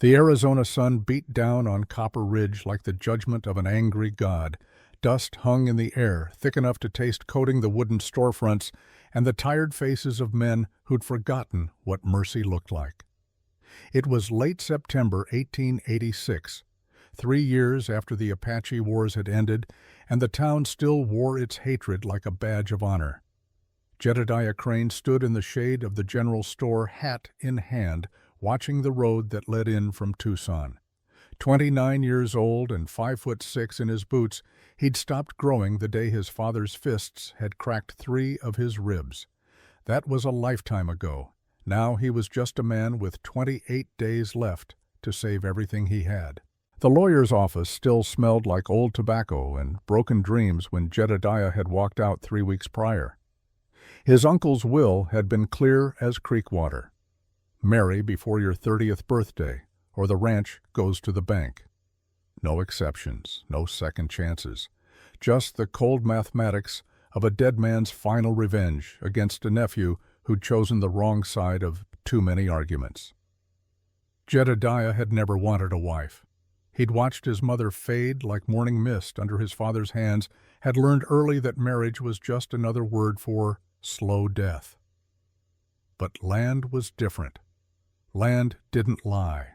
The Arizona sun beat down on Copper Ridge like the judgment of an angry god. Dust hung in the air, thick enough to taste coating the wooden storefronts and the tired faces of men who'd forgotten what mercy looked like. It was late September 1886, 3 years after the Apache Wars had ended, and the town still wore its hatred like a badge of honor. Jedediah Crane stood in the shade of the general store, hat in hand, watching the road that led in from Tucson. 29 years old and 5'6" in his boots, he'd stopped growing the day his father's fists had cracked 3 of his ribs. That was a lifetime ago. Now he was just a man with 28 days left to save everything he had. The lawyer's office still smelled like old tobacco and broken dreams when Jedediah had walked out 3 weeks prior. His uncle's will had been clear as creek water. Marry before your 30th birthday, or the ranch goes to the bank. No exceptions, no second chances. Just the cold mathematics of a dead man's final revenge against a nephew who'd chosen the wrong side of too many arguments. Jedediah had never wanted a wife. He'd watched his mother fade like morning mist under his father's hands, had learned early that marriage was just another word for slow death. But land was different. Land didn't lie.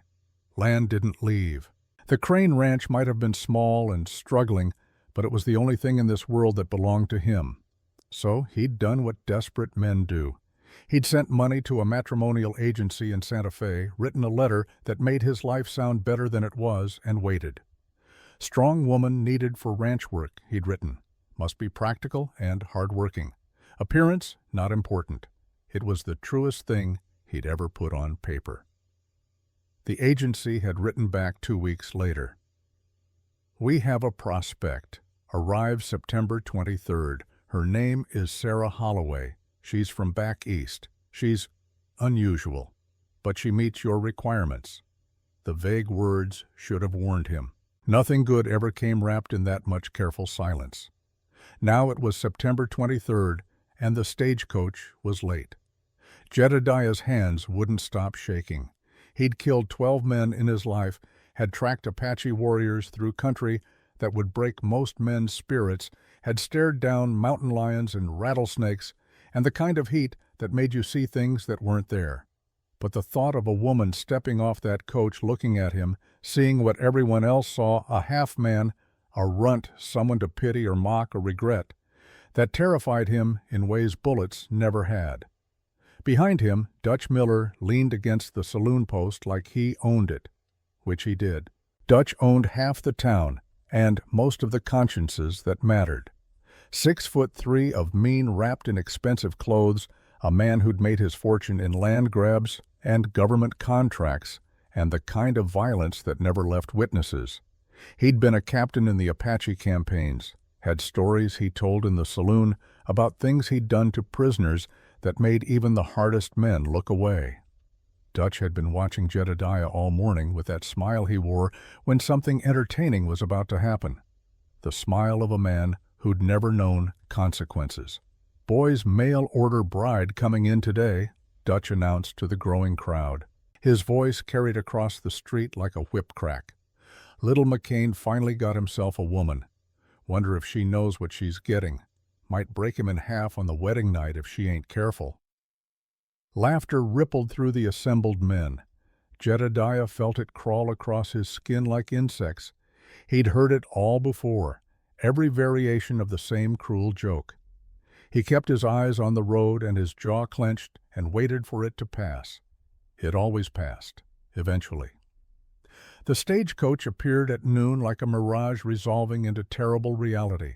Land didn't leave. The Crane Ranch might have been small and struggling, but it was the only thing in this world that belonged to him. So he'd done what desperate men do. He'd sent money to a matrimonial agency in Santa Fe, written a letter that made his life sound better than it was, and waited. Strong woman needed for ranch work, he'd written. Must be practical and hard-working. Appearance, not important. It was the truest thing he'd ever put on paper. The agency had written back 2 weeks later. We have a prospect. Arrives September 23rd. Her name is Sarah Holloway. She's from back east. She's unusual, but she meets your requirements. The vague words should have warned him. Nothing good ever came wrapped in that much careful silence. Now it was September 23rd, and the stagecoach was late. Jedediah's hands wouldn't stop shaking. He'd killed 12 men in his life, had tracked Apache warriors through country that would break most men's spirits, had stared down mountain lions and rattlesnakes, and the kind of heat that made you see things that weren't there. But the thought of a woman stepping off that coach looking at him, seeing what everyone else saw, a half-man, a runt, someone to pity or mock or regret, that terrified him in ways bullets never had. Behind him, Dutch Miller leaned against the saloon post like he owned it, which he did. Dutch owned half the town and most of the consciences that mattered. 6'3" of mean, wrapped in expensive clothes, a man who'd made his fortune in land grabs and government contracts and the kind of violence that never left witnesses. He'd been a captain in the Apache campaigns, had stories he told in the saloon about things he'd done to prisoners that made even the hardest men look away. Dutch had been watching Jedediah all morning with that smile he wore when something entertaining was about to happen. The smile of a man who'd never known consequences. Boy's mail-order bride coming in today, Dutch announced to the growing crowd. His voice carried across the street like a whip crack. Little McCain finally got himself a woman. Wonder if she knows what she's getting. Might break him in half on the wedding night if she ain't careful. Laughter rippled through the assembled men. Jedediah felt it crawl across his skin like insects. He'd heard it all before, every variation of the same cruel joke. He kept his eyes on the road and his jaw clenched and waited for it to pass. It always passed, eventually. The stagecoach appeared at noon like a mirage resolving into terrible reality.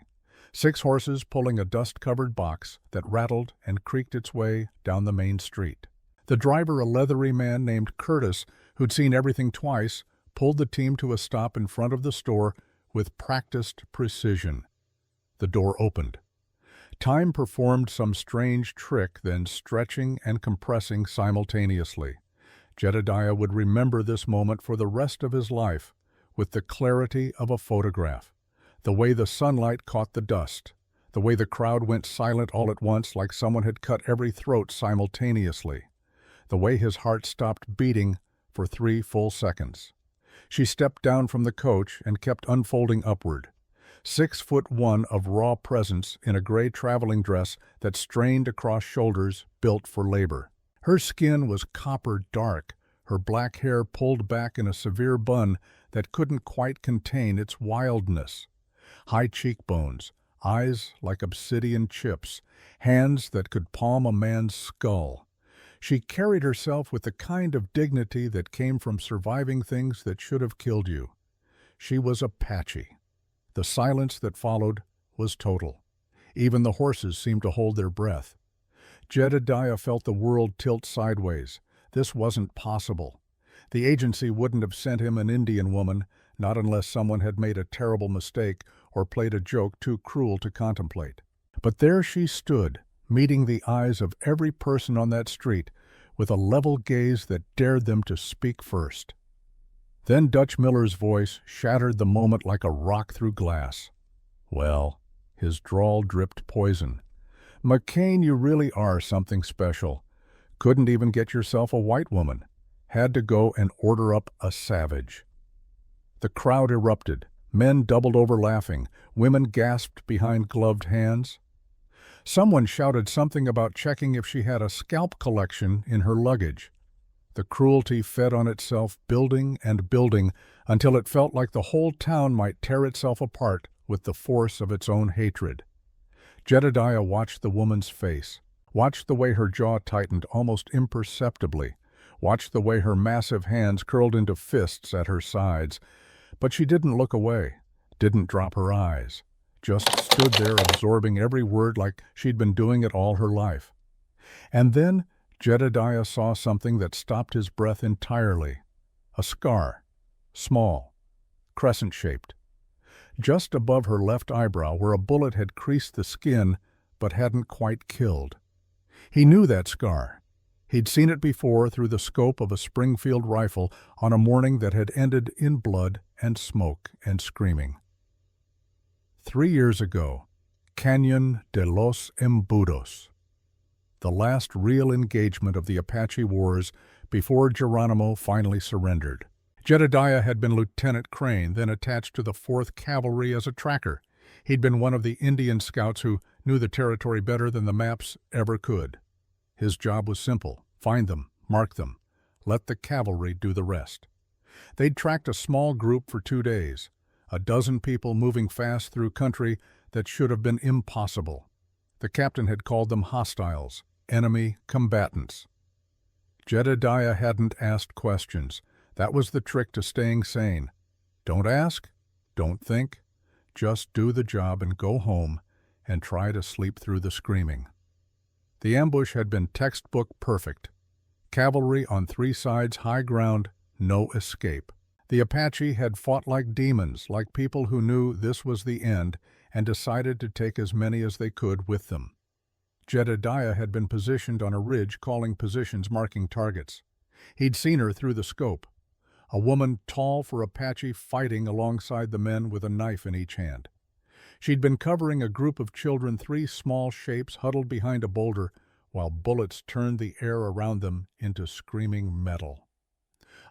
6 horses pulling a dust-covered box that rattled and creaked its way down the main street. The driver, a leathery man named Curtis, who'd seen everything twice, pulled the team to a stop in front of the store with practiced precision. The door opened. Time performed some strange trick, then stretching and compressing simultaneously. Jedediah would remember this moment for the rest of his life with the clarity of a photograph. The way the sunlight caught the dust, the way the crowd went silent all at once like someone had cut every throat simultaneously, the way his heart stopped beating for 3 full seconds. She stepped down from the coach and kept unfolding upward. 6'1" of raw presence in a gray traveling dress that strained across shoulders built for labor. Her skin was copper dark, her black hair pulled back in a severe bun that couldn't quite contain its wildness. High cheekbones, eyes like obsidian chips, hands that could palm a man's skull. She carried herself with the kind of dignity that came from surviving things that should have killed you. She was Apache. The silence that followed was total. Even the horses seemed to hold their breath. Jedediah felt the world tilt sideways. This wasn't possible. The agency wouldn't have sent him an Indian woman, not unless someone had made a terrible mistake or played a joke too cruel to contemplate. But there she stood, meeting the eyes of every person on that street with a level gaze that dared them to speak first. Then Dutch Miller's voice shattered the moment like a rock through glass. "Well," his drawl dripped poison. "McCain, you really are something special. Couldn't even get yourself a white woman. Had to go and order up a savage." The crowd erupted. Men doubled over laughing. Women gasped behind gloved hands. Someone shouted something about checking if she had a scalp collection in her luggage. The cruelty fed on itself, building and building, until it felt like the whole town might tear itself apart with the force of its own hatred. Jedediah watched the woman's face, watched the way her jaw tightened almost imperceptibly, watched the way her massive hands curled into fists at her sides. But she didn't look away, didn't drop her eyes, just stood there absorbing every word like she'd been doing it all her life. And then Jedediah saw something that stopped his breath entirely. A scar, small, crescent-shaped, just above her left eyebrow where a bullet had creased the skin but hadn't quite killed. He knew that scar. He'd seen it before through the scope of a Springfield rifle on a morning that had ended in blood and smoke and screaming. 3 years ago, Cañon de los Embudos, the last real engagement of the Apache Wars before Geronimo finally surrendered. Jedediah had been Lieutenant Crane, then attached to the 4th Cavalry as a tracker. He'd been one of the Indian scouts who knew the territory better than the maps ever could. His job was simple: find them, mark them, let the cavalry do the rest. They'd tracked a small group for 2 days, a dozen people moving fast through country that should have been impossible. The captain had called them hostiles, enemy combatants. Jedediah hadn't asked questions. That was the trick to staying sane. Don't ask, don't think, just do the job and go home and try to sleep through the screaming. The ambush had been textbook perfect. Cavalry on 3 sides, high ground, no escape. The Apache had fought like demons, like people who knew this was the end and decided to take as many as they could with them. Jedediah had been positioned on a ridge, calling positions, marking targets. He'd seen her through the scope. A woman tall for Apache fighting alongside the men with a knife in each hand. She'd been covering a group of children, 3 small shapes huddled behind a boulder, while bullets turned the air around them into screaming metal.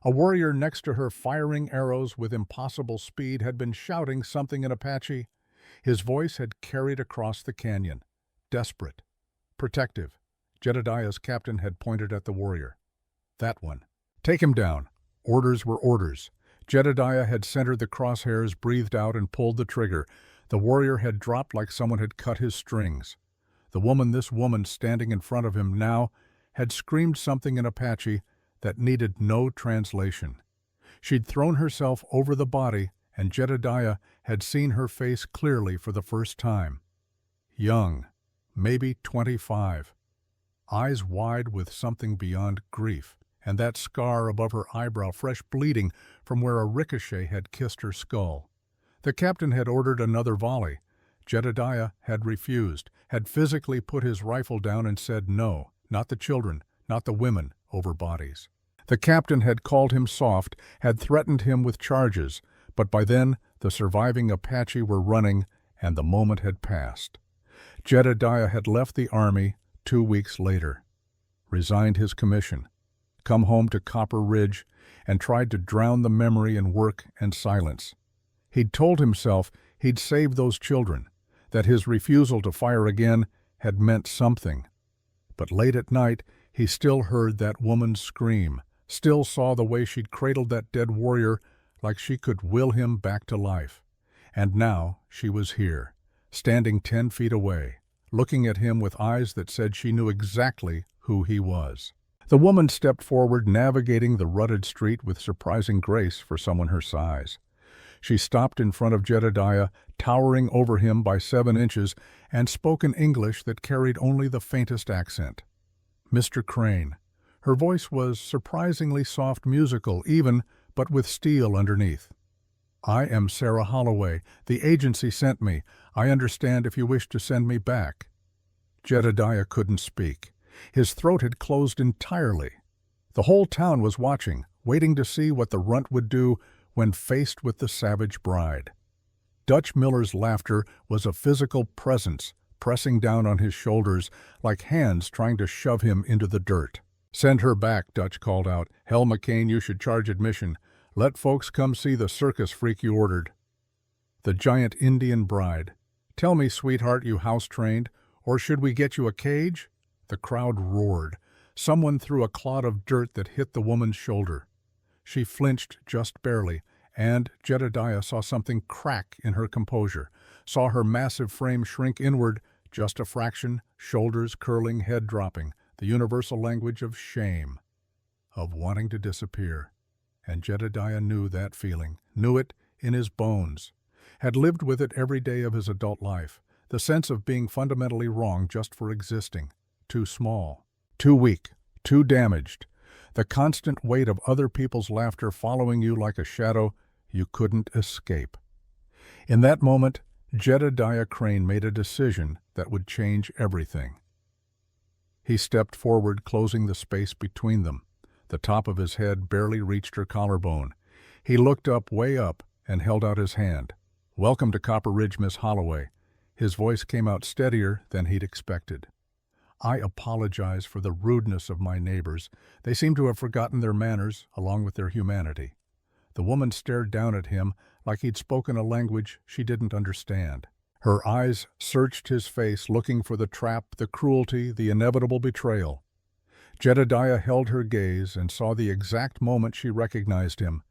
A warrior next to her, firing arrows with impossible speed, had been shouting something in Apache. His voice had carried across the canyon. Desperate. Protective. Jedediah's captain had pointed at the warrior. That one. Take him down. Orders were orders. Jedediah had centered the crosshairs, breathed out, and pulled the trigger. The warrior had dropped like someone had cut his strings. This woman standing in front of him now, had screamed something in Apache that needed no translation. She'd thrown herself over the body, and Jedediah had seen her face clearly for the first time. Young, maybe 25, eyes wide with something beyond grief, and that scar above her eyebrow fresh bleeding from where a ricochet had kissed her skull. The captain had ordered another volley. Jedediah had refused, had physically put his rifle down and said no, not the children, not the women, over bodies. The captain had called him soft, had threatened him with charges, but by then the surviving Apache were running and the moment had passed. Jedediah had left the army 2 weeks later, resigned his commission, come home to Copper Ridge, and tried to drown the memory in work and silence. He'd told himself he'd save those children, that his refusal to fire again had meant something. But late at night, he still heard that woman's scream, still saw the way she'd cradled that dead warrior like she could will him back to life. And now she was here, standing 10 feet away, looking at him with eyes that said she knew exactly who he was. The woman stepped forward, navigating the rutted street with surprising grace for someone her size. She stopped in front of Jedediah, towering over him by 7 inches, and spoke in English that carried only the faintest accent. Mr. Crane. Her voice was surprisingly soft, musical even, but with steel underneath. I am Sarah Holloway. The agency sent me. I understand if you wish to send me back. Jedediah couldn't speak. His throat had closed entirely. The whole town was watching, waiting to see what the runt would do when faced with the savage bride. Dutch Miller's laughter was a physical presence, pressing down on his shoulders like hands trying to shove him into the dirt. Send her back, Dutch called out. Hell, McCain, you should charge admission. Let folks come see the circus freak you ordered. The giant Indian bride. Tell me, sweetheart, you house-trained, or should we get you a cage? The crowd roared. Someone threw a clod of dirt that hit the woman's shoulder. She flinched just barely, and Jedediah saw something crack in her composure, saw her massive frame shrink inward just a fraction, shoulders curling, head dropping, the universal language of shame, of wanting to disappear. And Jedediah knew that feeling, knew it in his bones, had lived with it every day of his adult life, the sense of being fundamentally wrong just for existing, too small, too weak, too damaged, the constant weight of other people's laughter following you like a shadow you couldn't escape. In that moment, Jedediah Crane made a decision that would change everything. He stepped forward, closing the space between them. The top of his head barely reached her collarbone. He looked up, way up, and held out his hand. Welcome to Copper Ridge, Miss Holloway. His voice came out steadier than he'd expected. I apologize for the rudeness of my neighbors. They seem to have forgotten their manners, along with their humanity. The woman stared down at him like he'd spoken a language she didn't understand. Her eyes searched his face, looking for the trap, the cruelty, the inevitable betrayal. Jedediah held her gaze and saw the exact moment she recognized him.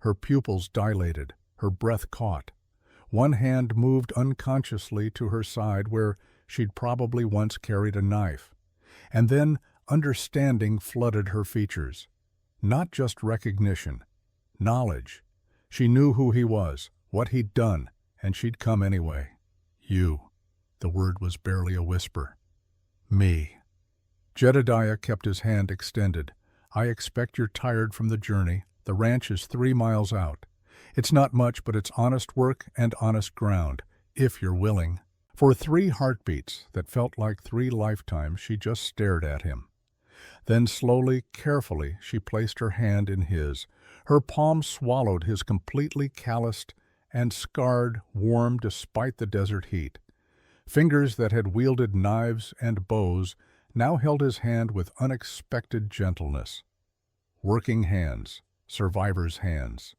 Her pupils dilated, her breath caught. One hand moved unconsciously to her side where she'd probably once carried a knife. And then understanding flooded her features. Not just recognition, knowledge. She knew who he was, what he'd done, and she'd come anyway. You. The word was barely a whisper. Me. Jedediah kept his hand extended. I expect you're tired from the journey. The ranch is 3 miles out. It's not much, but it's honest work and honest ground, if you're willing. For 3 heartbeats that felt like 3 lifetimes, she just stared at him. Then slowly, carefully, she placed her hand in his. Her palm swallowed his, completely calloused and scarred, warm despite the desert heat. Fingers that had wielded knives and bows now held his hand with unexpected gentleness. Working hands, survivor's hands.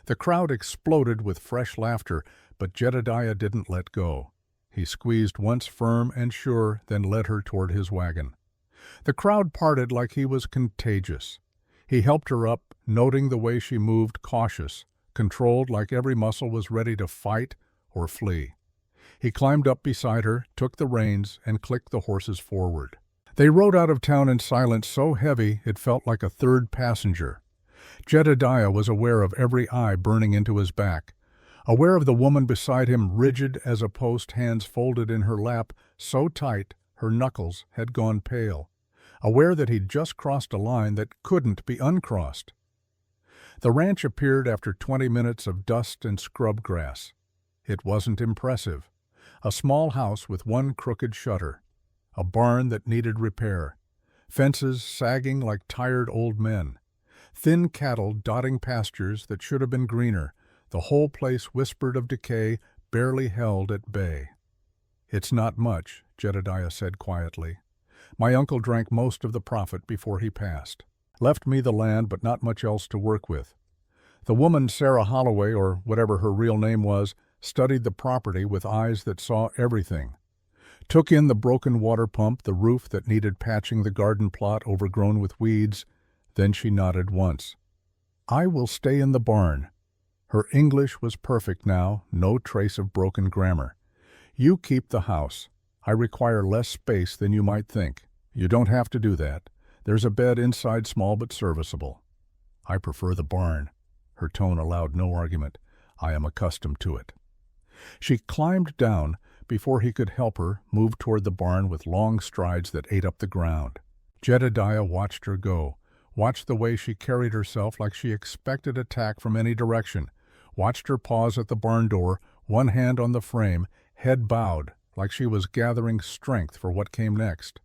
The crowd exploded with fresh laughter, but Jedediah didn't let go. He squeezed once firm and sure, then led her toward his wagon. The crowd parted like he was contagious. He helped her up, noting the way she moved, cautious, controlled, like every muscle was ready to fight or flee. He climbed up beside her, took the reins, and clicked the horses forward. They rode out of town in silence so heavy it felt like a third passenger. Jedediah was aware of every eye burning into his back, aware of the woman beside him, rigid as a post, hands folded in her lap, so tight her knuckles had gone pale, aware that he'd just crossed a line that couldn't be uncrossed. The ranch appeared after 20 minutes of dust and scrub grass. It wasn't impressive. A small house with one crooked shutter. A barn that needed repair. Fences sagging like tired old men. Thin cattle dotting pastures that should have been greener. The whole place whispered of decay, barely held at bay. It's not much, Jedediah said quietly. My uncle drank most of the profit before he passed. left me the land but not much else to work with. The woman, Sarah Holloway, or whatever her real name was, studied the property with eyes that saw everything. Took in the broken water pump, the roof that needed patching, the garden plot overgrown with weeds. Then she nodded once. "I will stay in the barn." Her English was perfect now, no trace of broken grammar. "You keep the house. I require less space than you might think. You don't have to do that. There's a bed inside, small but serviceable." "I prefer the barn." Her tone allowed no argument. "I am accustomed to it." She climbed down before he could help her, moved toward the barn with long strides that ate up the ground. Jedediah watched her go, watched the way she carried herself like she expected attack from any direction, watched her pause at the barn door, one hand on the frame, head bowed, like she was gathering strength for what came next.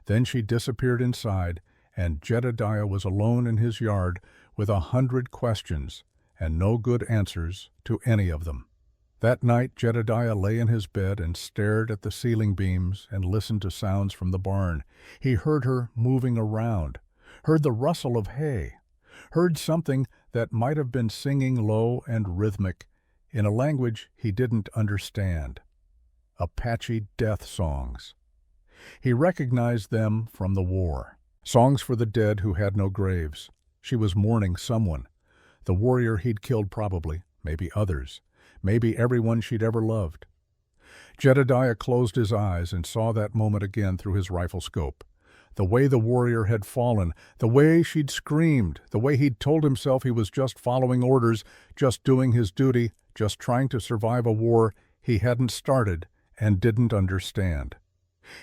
Then she disappeared inside, and Jedediah was alone in his yard with 100 questions and no good answers to any of them. That night Jedediah lay in his bed and stared at the ceiling beams and listened to sounds from the barn. He heard her moving around, heard the rustle of hay, heard something that might have been singing low and rhythmic in a language he didn't understand. Apache death songs. He recognized them from the war. Songs for the dead who had no graves. She was mourning someone. The warrior he'd killed probably, maybe others, maybe everyone she'd ever loved. Jedediah closed his eyes and saw that moment again through his rifle scope. The way the warrior had fallen, the way she'd screamed, the way he'd told himself he was just following orders, just doing his duty, just trying to survive a war he hadn't started and didn't understand.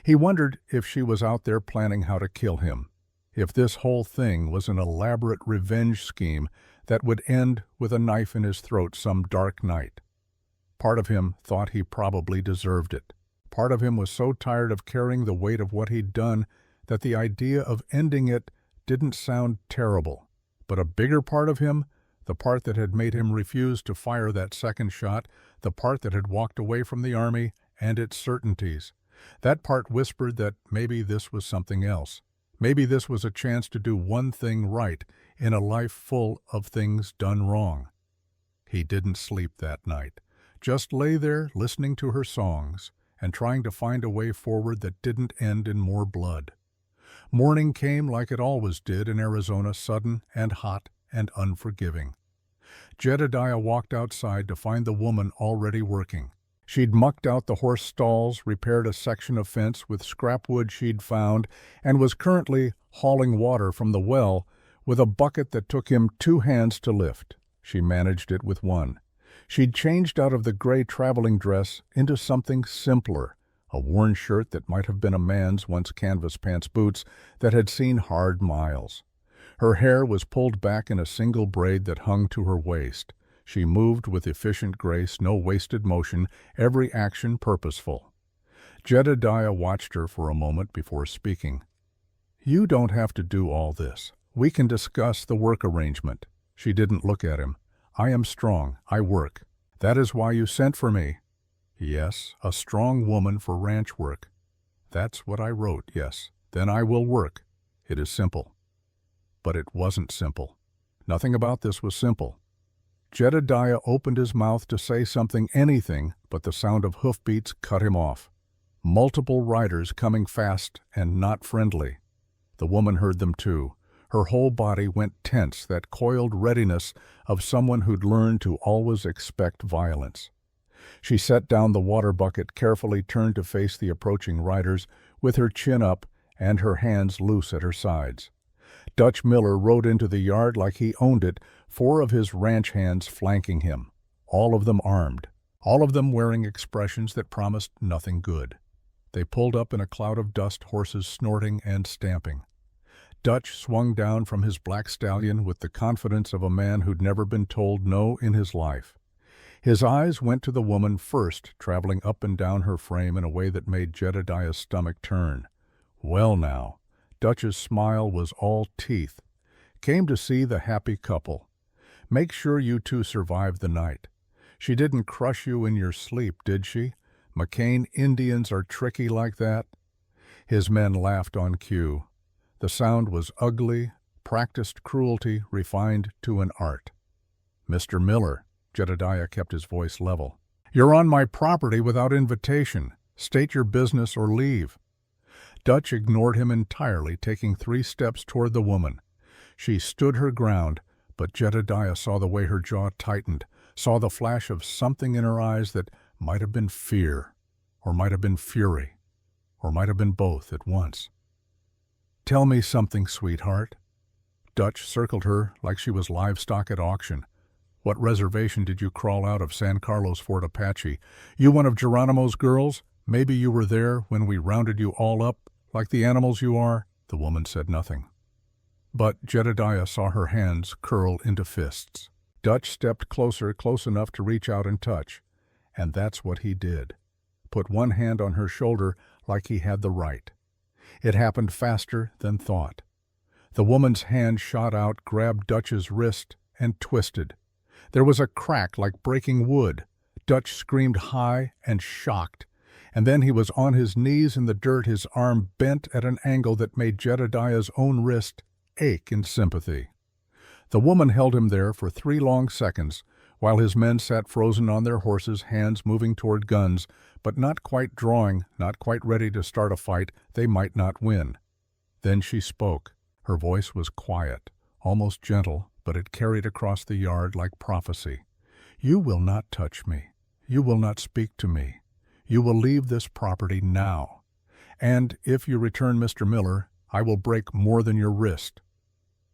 He wondered if she was out there planning how to kill him, if this whole thing was an elaborate revenge scheme that would end with a knife in his throat some dark night. Part of him thought he probably deserved it. Part of him was so tired of carrying the weight of what he'd done that the idea of ending it didn't sound terrible. But a bigger part of him, the part that had made him refuse to fire that second shot, the part that had walked away from the army and its certainties, that part whispered that maybe this was something else. Maybe this was a chance to do one thing right in a life full of things done wrong. He didn't sleep that night, just lay there listening to her songs and trying to find a way forward that didn't end in more blood. Morning came like it always did in Arizona, sudden and hot and unforgiving. Jedediah walked outside to find the woman already working. She'd mucked out the horse stalls, repaired a section of fence with scrap wood she'd found, and was currently hauling water from the well with a bucket that took him 2 hands to lift. She managed it with one. She'd changed out of the gray traveling dress into something simpler, a worn shirt that might have been a man's, once canvas pants boots that had seen hard miles. Her hair was pulled back in a single braid that hung to her waist. She moved with efficient grace, no wasted motion, every action purposeful. Jedediah watched her for a moment before speaking. "You don't have to do all this. We can discuss the work arrangement." She didn't look at him. "I am strong. I work. That is why you sent for me." "Yes, a strong woman for ranch work." "That's what I wrote, yes. Then I will work. It is simple." But it wasn't simple. Nothing about this was simple. Jedediah opened his mouth to say something, anything, but the sound of hoofbeats cut him off. Multiple riders coming fast and not friendly. The woman heard them too. Her whole body went tense, that coiled readiness of someone who'd learned to always expect violence. She set down the water bucket, carefully turned to face the approaching riders, with her chin up and her hands loose at her sides. Dutch Miller rode into the yard like he owned it, 4 of his ranch hands flanking him, all of them armed, all of them wearing expressions that promised nothing good. They pulled up in a cloud of dust, horses snorting and stamping. Dutch swung down from his black stallion with the confidence of a man who'd never been told no in his life. His eyes went to the woman first, traveling up and down her frame in a way that made Jedediah's stomach turn. Well now, Dutch's smile was all teeth. "Came to see the happy couple. Make sure you two survive the night. She didn't crush you in your sleep, did she? McCain Indians are tricky like that." His men laughed on cue. The sound was ugly, practiced cruelty refined to an art. "Mr. Miller," Jedediah kept his voice level, "you're on my property without invitation. State your business or leave." Dutch ignored him entirely, taking 3 steps toward the woman. She stood her ground, but Jedediah saw the way her jaw tightened, saw the flash of something in her eyes that might have been fear, or might have been fury, or might have been both at once. "Tell me something, sweetheart." Dutch circled her like she was livestock at auction. "What reservation did you crawl out of San Carlos Fort Apache? You one of Geronimo's girls? Maybe you were there when we rounded you all up, like the animals you are?" The woman said nothing. But Jedediah saw her hands curl into fists. Dutch stepped closer, close enough to reach out and touch. And that's what he did. Put one hand on her shoulder like he had the right. It happened faster than thought. The woman's hand shot out, grabbed Dutch's wrist, and twisted. There was a crack like breaking wood. Dutch screamed high and shocked. And then he was on his knees in the dirt, his arm bent at an angle that made Jedediah's own wrist ache in sympathy. The woman held him there for 3 long seconds, while his men sat frozen on their horses, hands moving toward guns, but not quite drawing, not quite ready to start a fight they might not win. Then she spoke. Her voice was quiet, almost gentle, but it carried across the yard like prophecy. "You will not touch me. You will not speak to me. You will leave this property now. And if you return Mr. Miller, I will break more than your wrist."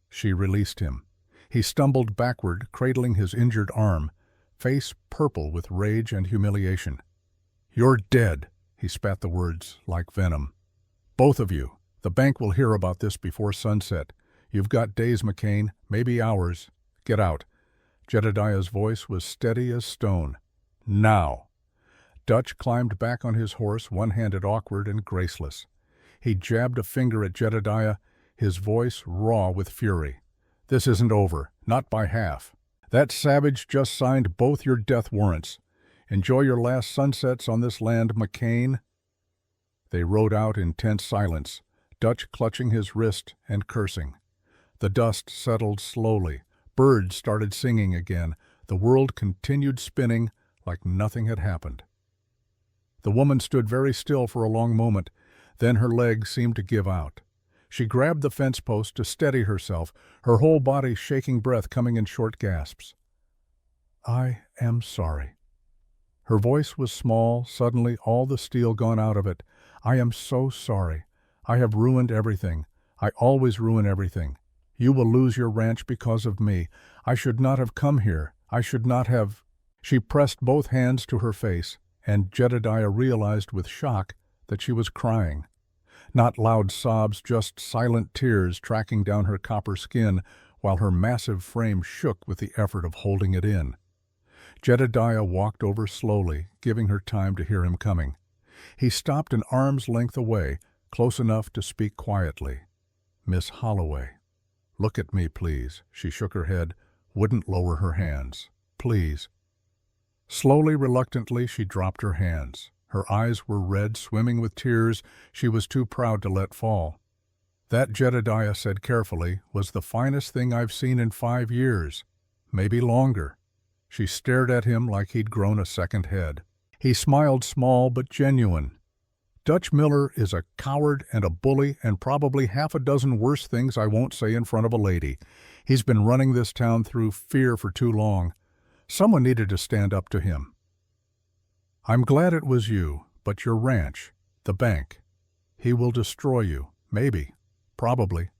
She released him. He stumbled backward, cradling his injured arm, face purple with rage and humiliation. "You're dead," he spat the words like venom. "Both of you. The bank will hear about this before sunset. You've got days, McCain, maybe hours. Get out." Jedediah's voice was steady as stone. "Now." Dutch climbed back on his horse, one-handed, awkward and graceless. He jabbed a finger at Jedediah, his voice raw with fury. "This isn't over, not by half. That savage just signed both your death warrants. Enjoy your last sunsets on this land, McCain." They rode out in tense silence, Dutch clutching his wrist and cursing. The dust settled slowly. Birds started singing again. The world continued spinning like nothing had happened. The woman stood very still for a long moment, then her legs seemed to give out. She grabbed the fence post to steady herself, her whole body shaking, breath coming in short gasps. "I am sorry." Her voice was small, suddenly all the steel gone out of it. "I am so sorry. I have ruined everything. I always ruin everything. You will lose your ranch because of me. I should not have come here. I should not have—" She pressed both hands to her face, and Jedediah realized with shock that she was crying. Not loud sobs, just silent tears tracking down her copper skin, while her massive frame shook with the effort of holding it in. Jedediah walked over slowly, giving her time to hear him coming. He stopped an arm's length away, close enough to speak quietly. "Miss Holloway, look at me, please." She shook her head, wouldn't lower her hands. "Please." Slowly, reluctantly, she dropped her hands. Her eyes were red, swimming with tears she was too proud to let fall. "That," Jedediah said carefully, "was the finest thing I've seen in 5 years. Maybe longer." She stared at him like he'd grown a second head. He smiled, small but genuine. "Dutch Miller is a coward and a bully and probably half a dozen worse things I won't say in front of a lady. He's been running this town through fear for too long. Someone needed to stand up to him. I'm glad it was you, but your ranch, the bank. He will destroy you, maybe, probably.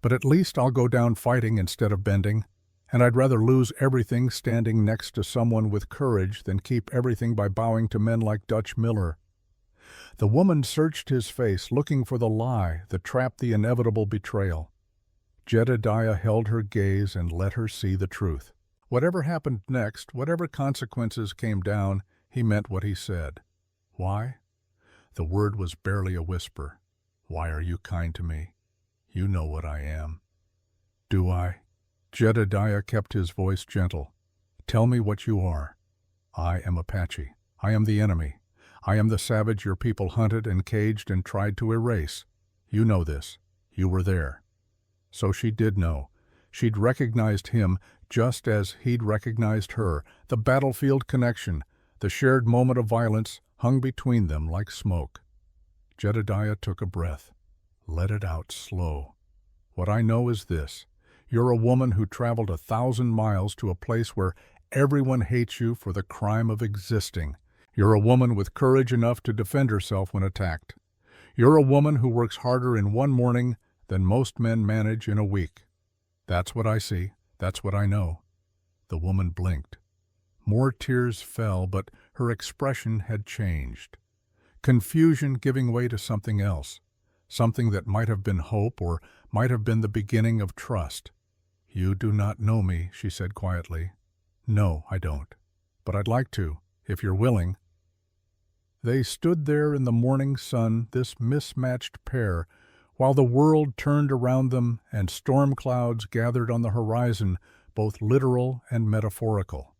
But at least I'll go down fighting instead of bending. And I'd rather lose everything standing next to someone with courage than keep everything by bowing to men like Dutch Miller." The woman searched his face, looking for the lie, the trap, the inevitable betrayal. Jedediah held her gaze and let her see the truth. Whatever happened next, whatever consequences came down, he meant what he said. "Why?" The word was barely a whisper. "Why are you kind to me? You know what I am." "Do I?" Jedediah kept his voice gentle. "Tell me what you are." "I am Apache. I am the enemy. I am the savage your people hunted and caged and tried to erase. You know this. You were there." So she did know. She'd recognized him just as he'd recognized her. The battlefield connection, the shared moment of violence, hung between them like smoke. Jedediah took a breath. Let it out slow. What I know is this. You're a woman who traveled 1,000 miles to a place where everyone hates you for the crime of existing. You're a woman with courage enough to defend herself when attacked. You're a woman who works harder in one morning than most men manage in a week. That's what I see. That's what I know. The woman blinked. More tears fell, but her expression had changed. Confusion giving way to something else. Something that might have been hope or might have been the beginning of trust. You do not know me, she said quietly. No, I don't. But I'd like to, if you're willing. They stood there in the morning sun, this mismatched pair, while the world turned around them and storm clouds gathered on the horizon, both literal and metaphorical.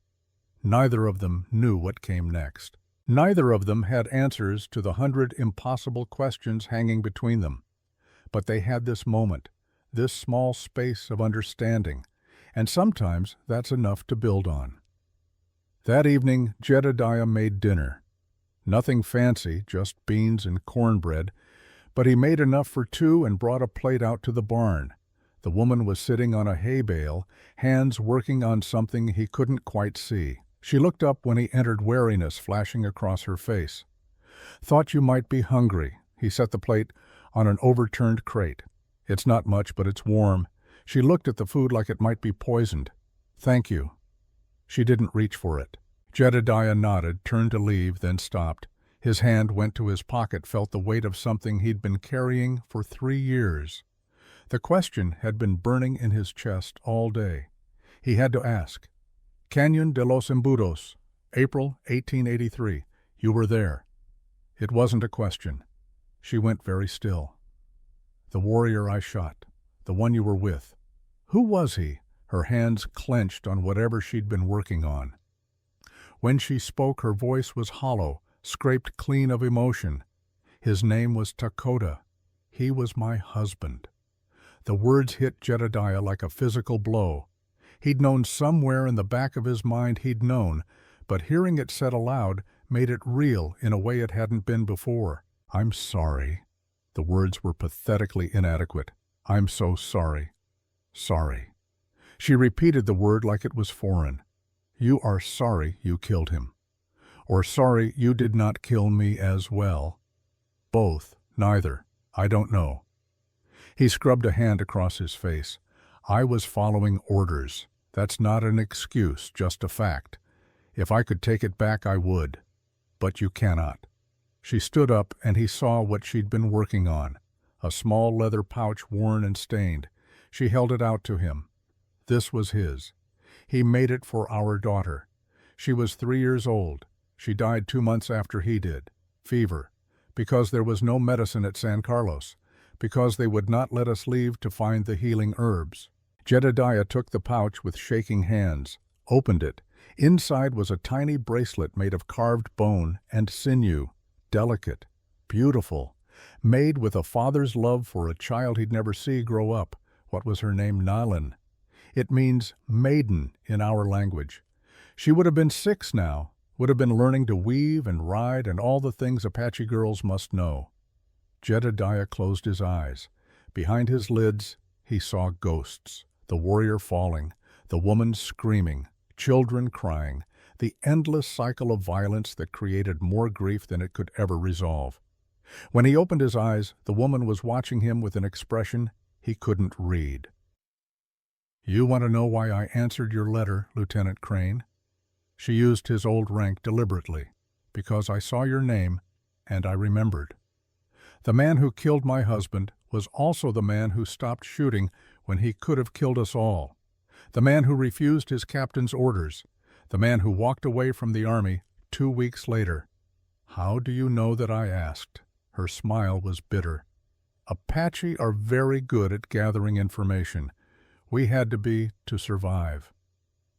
Neither of them knew what came next. Neither of them had answers to the 100 impossible questions hanging between them. But they had this moment, this small space of understanding, and sometimes that's enough to build on. That evening, Jedediah made dinner. Nothing fancy, just beans and cornbread, but he made enough for two and brought a plate out to the barn. The woman was sitting on a hay bale, hands working on something he couldn't quite see. She looked up when he entered, wariness flashing across her face. Thought you might be hungry. He set the plate on an overturned crate. It's not much, but it's warm. She looked at the food like it might be poisoned. Thank you. She didn't reach for it. Jedediah nodded, turned to leave, then stopped. His hand went to his pocket, felt the weight of something he'd been carrying for 3 years. The question had been burning in his chest all day. He had to ask. Cañón de los Embudos, April 1883. You were there. It wasn't a question. She went very still. The warrior I shot, the one you were with. Who was he? Her hands clenched on whatever she'd been working on. When she spoke, her voice was hollow, scraped clean of emotion. His name was Takota. He was my husband. The words hit Jedediah like a physical blow. He'd known somewhere in the back of his mind he'd known, but hearing it said aloud made it real in a way it hadn't been before. I'm sorry. The words were pathetically inadequate. I'm so sorry. Sorry. She repeated the word like it was foreign. You are sorry you killed him. Or sorry you did not kill me as well. Both. Neither. I don't know. He scrubbed a hand across his face. I was following orders. That's not an excuse, just a fact. If I could take it back, I would. But you cannot. She stood up, and he saw what she'd been working on, a small leather pouch worn and stained. She held it out to him. This was his. He made it for our daughter. She was 3 years old. She died 2 months after he did. Fever. Because there was no medicine at San Carlos. Because they would not let us leave to find the healing herbs. Jedediah took the pouch with shaking hands, opened it. Inside was a tiny bracelet made of carved bone and sinew, delicate, beautiful, made with a father's love for a child he'd never see grow up. What was her name? Nalan. It means maiden in our language. She would have been 6 now, would have been learning to weave and ride and all the things Apache girls must know. Jedediah closed his eyes. Behind his lids, he saw ghosts. The warrior falling, the woman screaming, children crying, the endless cycle of violence that created more grief than it could ever resolve. When he opened his eyes, the woman was watching him with an expression he couldn't read. You want to know why I answered your letter, Lieutenant Crane? She used his old rank deliberately. Because I saw your name, and I remembered. The man who killed my husband was also the man who stopped shooting when he could have killed us all. The man who refused his captain's orders. The man who walked away from the army 2 weeks later. How do you know that I asked? Her smile was bitter. Apache are very good at gathering information. We had to be to survive.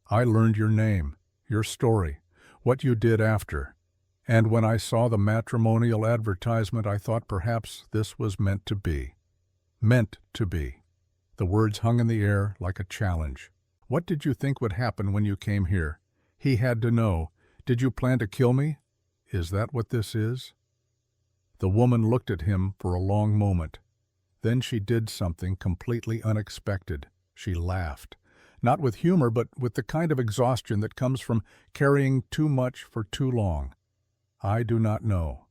I learned your name, your story, what you did after. And when I saw the matrimonial advertisement, I thought perhaps this was meant to be. Meant to be. The words hung in the air like a challenge. "What did you think would happen when you came here? He had to know. Did you plan to kill me? Is that what this is?" The woman looked at him for a long moment. Then she did something completely unexpected. She laughed. Not with humor, but with the kind of exhaustion that comes from carrying too much for too long. "I do not know.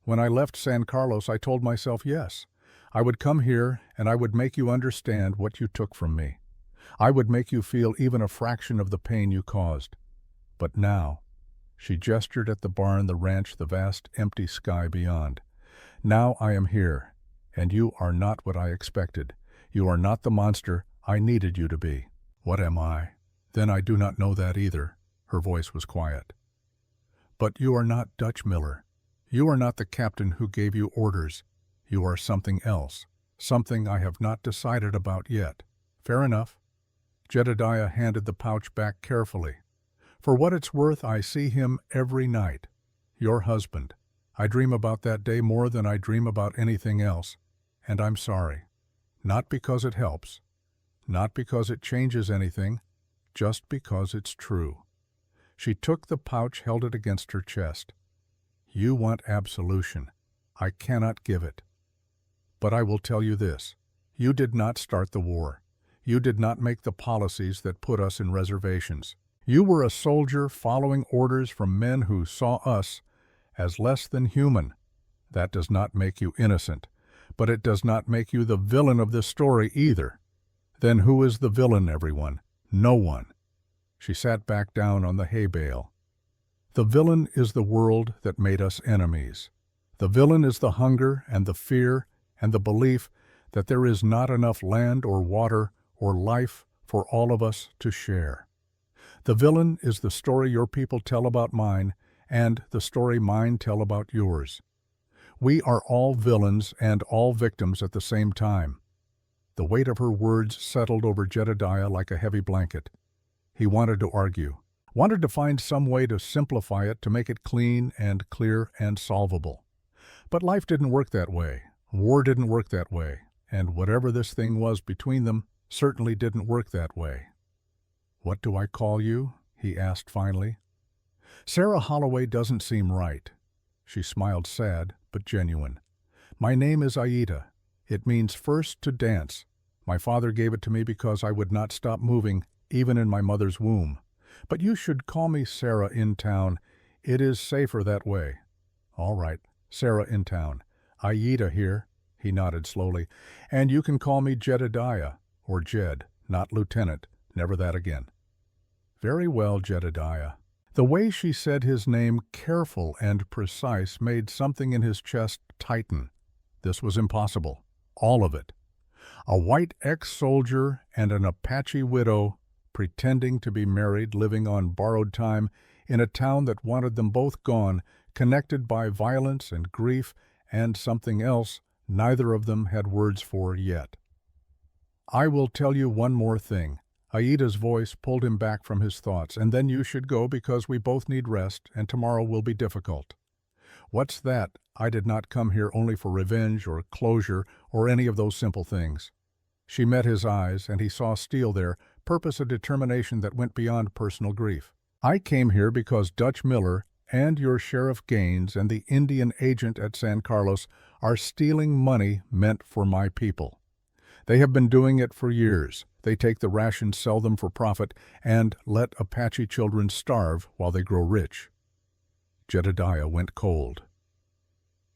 When I left San Carlos, I told myself yes. I would come here and I would make you understand what you took from me. I would make you feel even a fraction of the pain you caused. But now," she gestured at the barn, the ranch, the vast empty sky beyond. "Now I am here, and you are not what I expected. You are not the monster I needed you to be." "What am I?" "Then I do not know that either." Her voice was quiet. "But you are not Dutch Miller. You are not the captain who gave you orders. You are something else, something I have not decided about yet." "Fair enough." Jedediah handed the pouch back carefully. "For what it's worth, I see him every night. Your husband. I dream about that day more than I dream about anything else, and I'm sorry. Not because it helps, not because it changes anything, just because it's true." She took the pouch, held it against her chest. "You want absolution. I cannot give it. But I will tell you this. You did not start the war. You did not make the policies that put us in reservations. You were a soldier following orders from men who saw us as less than human. That does not make you innocent, but it does not make you the villain of this story either. Then who is the villain, everyone? No one." She sat back down on the hay bale. "The villain is the world that made us enemies. The villain is the hunger and the fear and the belief that there is not enough land or water or life for all of us to share. The villain is the story your people tell about mine and the story mine tell about yours. We are all villains and all victims at the same time." The weight of her words settled over Jedediah like a heavy blanket. He wanted to argue, wanted to find some way to simplify it, to make it clean and clear and solvable. But life didn't work that way. War didn't work that way. And whatever this thing was between them certainly didn't work that way. "What do I call you?" he asked finally. "Sarah Holloway doesn't seem right." She smiled, sad but genuine. "My name is Aida. It means first to dance. My father gave it to me because I would not stop moving, even in my mother's womb. But you should call me Sarah in town. It is safer that way." "All right, Sarah in town. Aida here." He nodded slowly. "And you can call me Jedediah, or Jed, not Lieutenant, never that again." "Very well, Jedediah." The way she said his name, careful and precise, made something in his chest tighten. This was impossible. All of it. A white ex-soldier and an Apache widow, pretending to be married, living on borrowed time, in a town that wanted them both gone, connected by violence and grief and something else neither of them had words for yet. "I will tell you one more thing." Aida's voice pulled him back from his thoughts. "And then you should go because we both need rest, and tomorrow will be difficult." "What's that? I did not come here only for revenge or closure or any of those simple things." She met his eyes, and he saw steel there, purpose, a determination that went beyond personal grief. "I came here because Dutch Miller and your Sheriff Gaines and the Indian agent at San Carlos are stealing money meant for my people. They have been doing it for years. They take the rations, sell them for profit, and let Apache children starve while they grow rich." Jedediah went cold.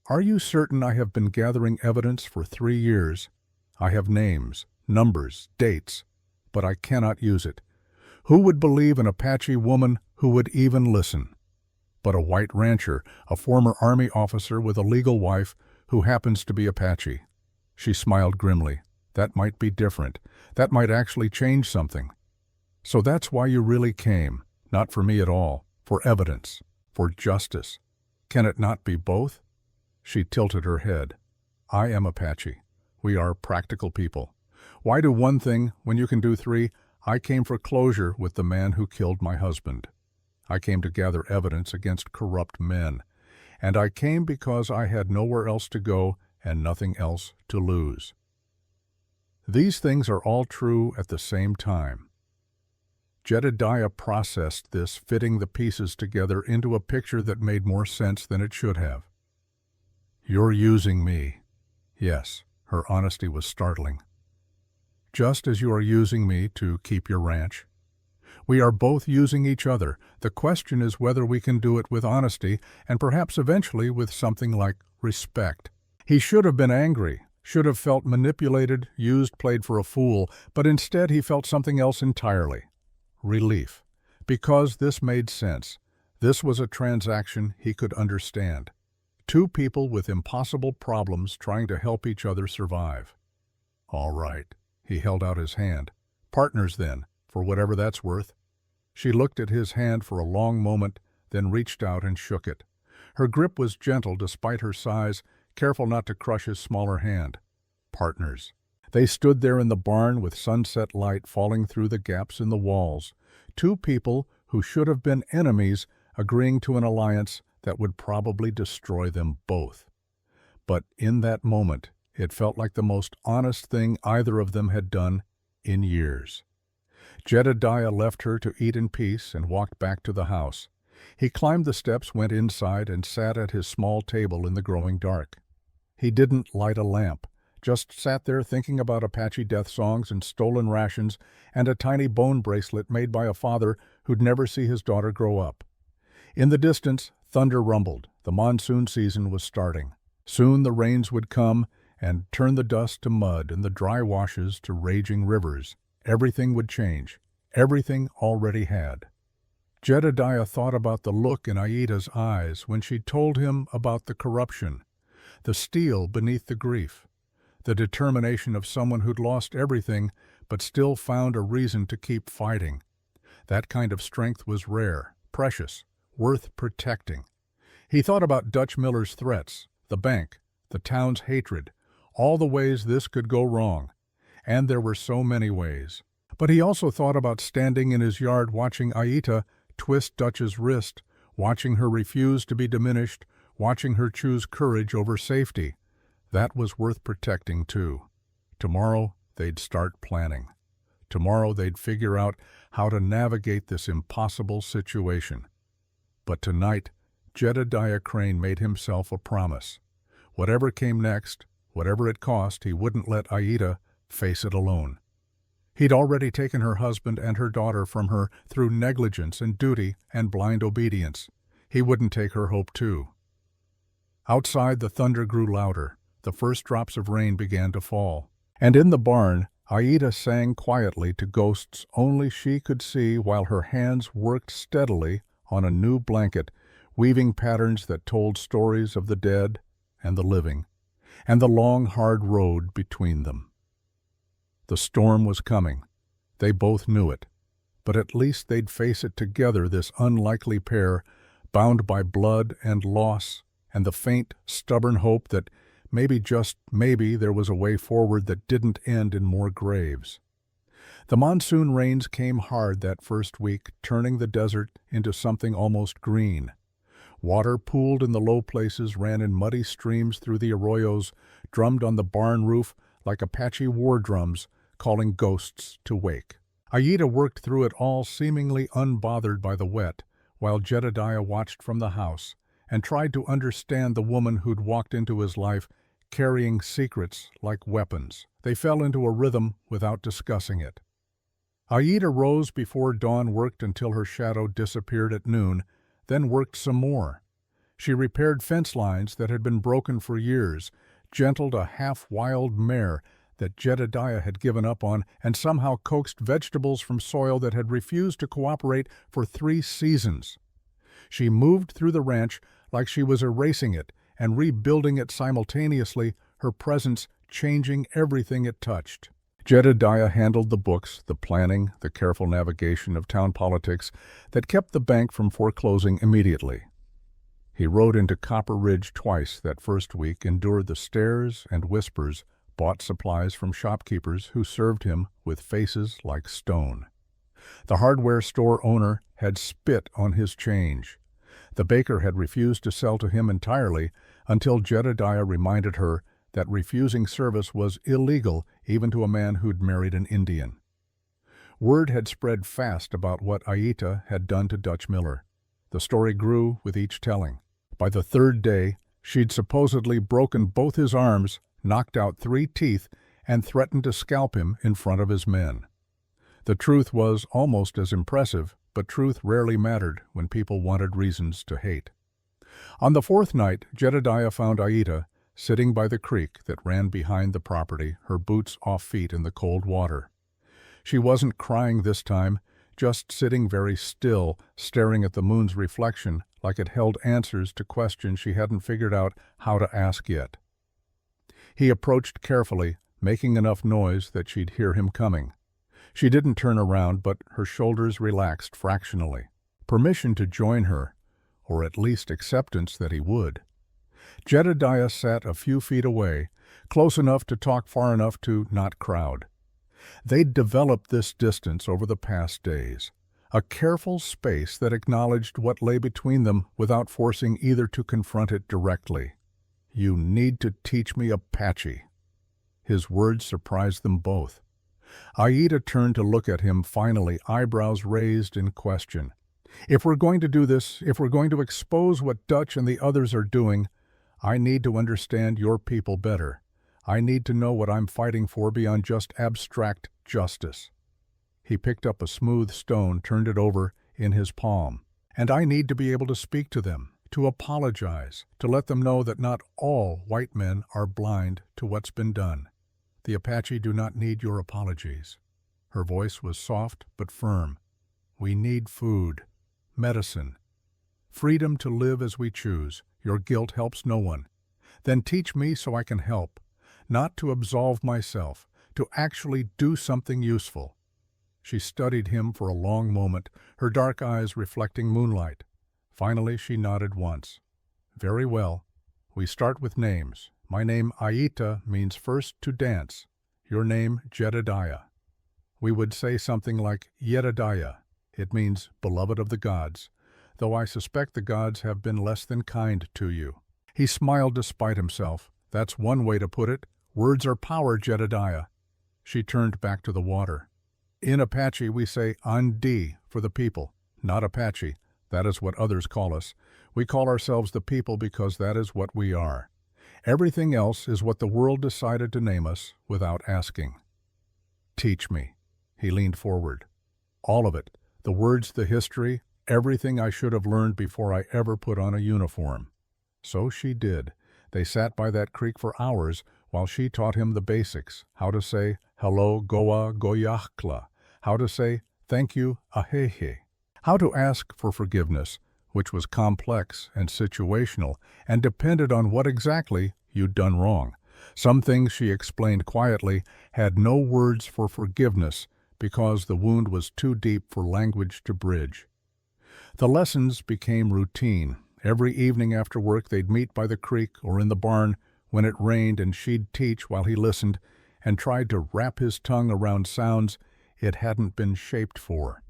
"Are you certain? I have been gathering evidence for 3 years. I have names, numbers, dates, but I cannot use it. Who would believe an Apache woman who would even listen? But a white rancher, a former Army officer with a legal wife who happens to be Apache." She smiled grimly. "That might be different. That might actually change something. So that's why you really came, not for me at all, for evidence, for justice. Can it not be both?" She tilted her head. "I am Apache. We are practical people. Why do one thing when you can do 3? I came for closure with the man who killed my husband. I came to gather evidence against corrupt men. And I came because I had nowhere else to go and nothing else to lose." These things are all true at the same time. Jedediah processed this, fitting the pieces together into a picture that made more sense than it should have. "You're using me." Yes, her honesty was startling. "Just as you are using me to keep your ranch. We are both using each other. The question is whether we can do it with honesty and perhaps eventually with something like respect." He should have been angry, should have felt manipulated, used, played for a fool, but instead he felt something else entirely. Relief. Because this made sense. This was a transaction he could understand. Two people with impossible problems trying to help each other survive. All right. He held out his hand. Partners then, for whatever that's worth. She looked at his hand for a long moment, then reached out and shook it. Her grip was gentle despite her size, careful not to crush his smaller hand. Partners. They stood there in the barn with sunset light falling through the gaps in the walls. Two people who should have been enemies agreeing to an alliance that would probably destroy them both. But in that moment, it felt like the most honest thing either of them had done in years. Jedediah left her to eat in peace and walked back to the house. He climbed the steps, went inside, and sat at his small table in the growing dark. He didn't light a lamp, just sat there thinking about Apache death songs and stolen rations and a tiny bone bracelet made by a father who'd never see his daughter grow up. In the distance, thunder rumbled. The monsoon season was starting. Soon the rains would come and turn the dust to mud and the dry washes to raging rivers. Everything would change. Everything already had. Jedediah thought about the look in Aida's eyes when she told him about the corruption, the steel beneath the grief, the determination of someone who'd lost everything but still found a reason to keep fighting. That kind of strength was rare, precious, worth protecting. He thought about Dutch Miller's threats, the bank, the town's hatred, all the ways this could go wrong. And there were so many ways. But he also thought about standing in his yard watching Aida twist Dutch's wrist, watching her refuse to be diminished, watching her choose courage over safety. That was worth protecting too. Tomorrow they'd start planning. Tomorrow they'd figure out how to navigate this impossible situation. But tonight, Jedediah Crane made himself a promise. Whatever came next, whatever it cost, he wouldn't let Aida face it alone. He'd already taken her husband and her daughter from her through negligence and duty and blind obedience. He wouldn't take her hope too. Outside, the thunder grew louder. The first drops of rain began to fall. And in the barn, Aida sang quietly to ghosts only she could see while her hands worked steadily on a new blanket, weaving patterns that told stories of the dead and the living, and the long, hard road between them. The storm was coming. They both knew it. But at least they'd face it together, this unlikely pair, bound by blood and loss, and the faint, stubborn hope that maybe, just maybe, there was a way forward that didn't end in more graves. The monsoon rains came hard that first week, turning the desert into something almost green. Water pooled in the low places, ran in muddy streams through the arroyos, drummed on the barn roof like Apache war drums, calling ghosts to wake. Aida worked through it all seemingly unbothered by the wet, while Jedediah watched from the house and tried to understand the woman who'd walked into his life carrying secrets like weapons. They fell into a rhythm without discussing it. Aida rose before dawn, worked until her shadow disappeared at noon, then worked some more. She repaired fence lines that had been broken for years, gentled a half-wild mare that Jedediah had given up on, and somehow coaxed vegetables from soil that had refused to cooperate for 3 seasons. She moved through the ranch like she was erasing it and rebuilding it simultaneously, her presence changing everything it touched. Jedediah handled the books, the planning, the careful navigation of town politics that kept the bank from foreclosing immediately. He rode into Copper Ridge twice that first week, endured the stares and whispers, bought supplies from shopkeepers who served him with faces like stone. The hardware store owner had spit on his change. The baker had refused to sell to him entirely until Jedediah reminded her that refusing service was illegal even to a man who'd married an Indian. Word had spread fast about what Aita had done to Dutch Miller. The story grew with each telling. By the third day, she'd supposedly broken both his arms, knocked out 3 teeth, and threatened to scalp him in front of his men. The truth was almost as impressive, but truth rarely mattered when people wanted reasons to hate. On the 4th night, Jedediah found Aita sitting by the creek that ran behind the property, her boots off feet in the cold water. She wasn't crying this time, just sitting very still, staring at the moon's reflection like it held answers to questions she hadn't figured out how to ask yet. He approached carefully, making enough noise that she'd hear him coming. She didn't turn around, but her shoulders relaxed fractionally. Permission to join her, or at least acceptance that he would. Jedediah sat a few feet away, close enough to talk, far enough to not crowd. They'd developed this distance over the past days, a careful space that acknowledged what lay between them without forcing either to confront it directly. "You need to teach me Apache." His words surprised them both. Aita turned to look at him finally, eyebrows raised in question. "If we're going to do this, if we're going to expose what Dutch and the others are doing, I need to understand your people better. I need to know what I'm fighting for beyond just abstract justice." He picked up a smooth stone, turned it over in his palm. "And I need to be able to speak to them, to apologize, to let them know that not all white men are blind to what's been done. The Apache do not need your apologies." Her voice was soft but firm. "We need food, medicine, freedom to live as we choose. Your guilt helps no one. Then teach me so I can help, not to absolve myself, to actually do something useful." She studied him for a long moment, her dark eyes reflecting moonlight. Finally, she nodded once. "Very well. We start with names. My name Aita means first to dance. Your name Jedediah. We would say something like Jedediah. It means beloved of the gods, though I suspect the gods have been less than kind to you." He smiled despite himself. "That's one way to put it. Words are power, Jedediah." She turned back to the water. "In Apache we say Andi for the people, not Apache. That is what others call us. We call ourselves the people because that is what we are. Everything else is what the world decided to name us without asking." "Teach me." He leaned forward. "All of it. The words, the history, everything I should have learned before I ever put on a uniform." So she did. They sat by that creek for hours while she taught him the basics, how to say hello goa goyachkla, how to say thank you ahehe, how to ask for forgiveness, which was complex and situational and depended on what exactly you'd done wrong. Some things, she explained quietly, had no words for forgiveness because the wound was too deep for language to bridge. The lessons became routine. Every evening after work they'd meet by the creek or in the barn when it rained, and she'd teach while he listened and tried to wrap his tongue around sounds it hadn't been shaped for.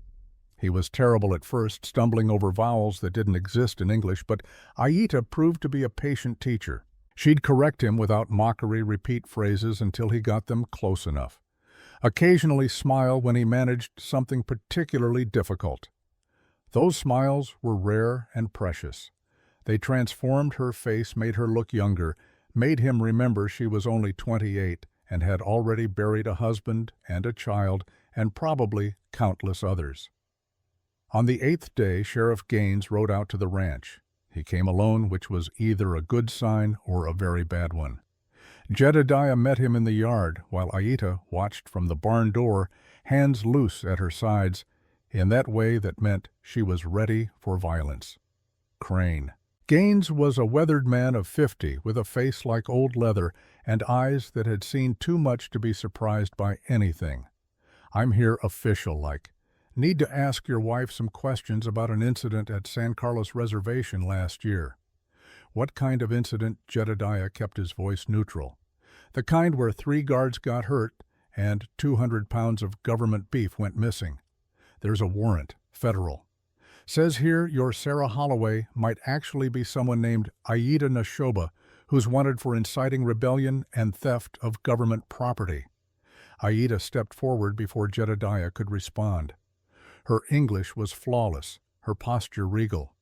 He was terrible at first, stumbling over vowels that didn't exist in English, but Aita proved to be a patient teacher. She'd correct him without mockery, repeat phrases until he got them close enough. Occasionally smile when he managed something particularly difficult. Those smiles were rare and precious. They transformed her face, made her look younger, made him remember she was only 28 and had already buried a husband and a child and probably countless others. On the 8th day, Sheriff Gaines rode out to the ranch. He came alone, which was either a good sign or a very bad one. Jedediah met him in the yard, while Aita watched from the barn door, hands loose at her sides, in that way that meant she was ready for violence. Crane. Gaines was a weathered man of 50, with a face like old leather and eyes that had seen too much to be surprised by anything. "I'm here official-like. Need to ask your wife some questions about an incident at San Carlos Reservation last year." "What kind of incident?" Jedediah kept his voice neutral. "The kind where 3 guards got hurt and 200 pounds of government beef went missing. There's a warrant, federal. Says here your Sarah Holloway might actually be someone named Aida Nashoba, who's wanted for inciting rebellion and theft of government property. Aida stepped forward before Jedediah could respond. Her English was flawless, her posture regal.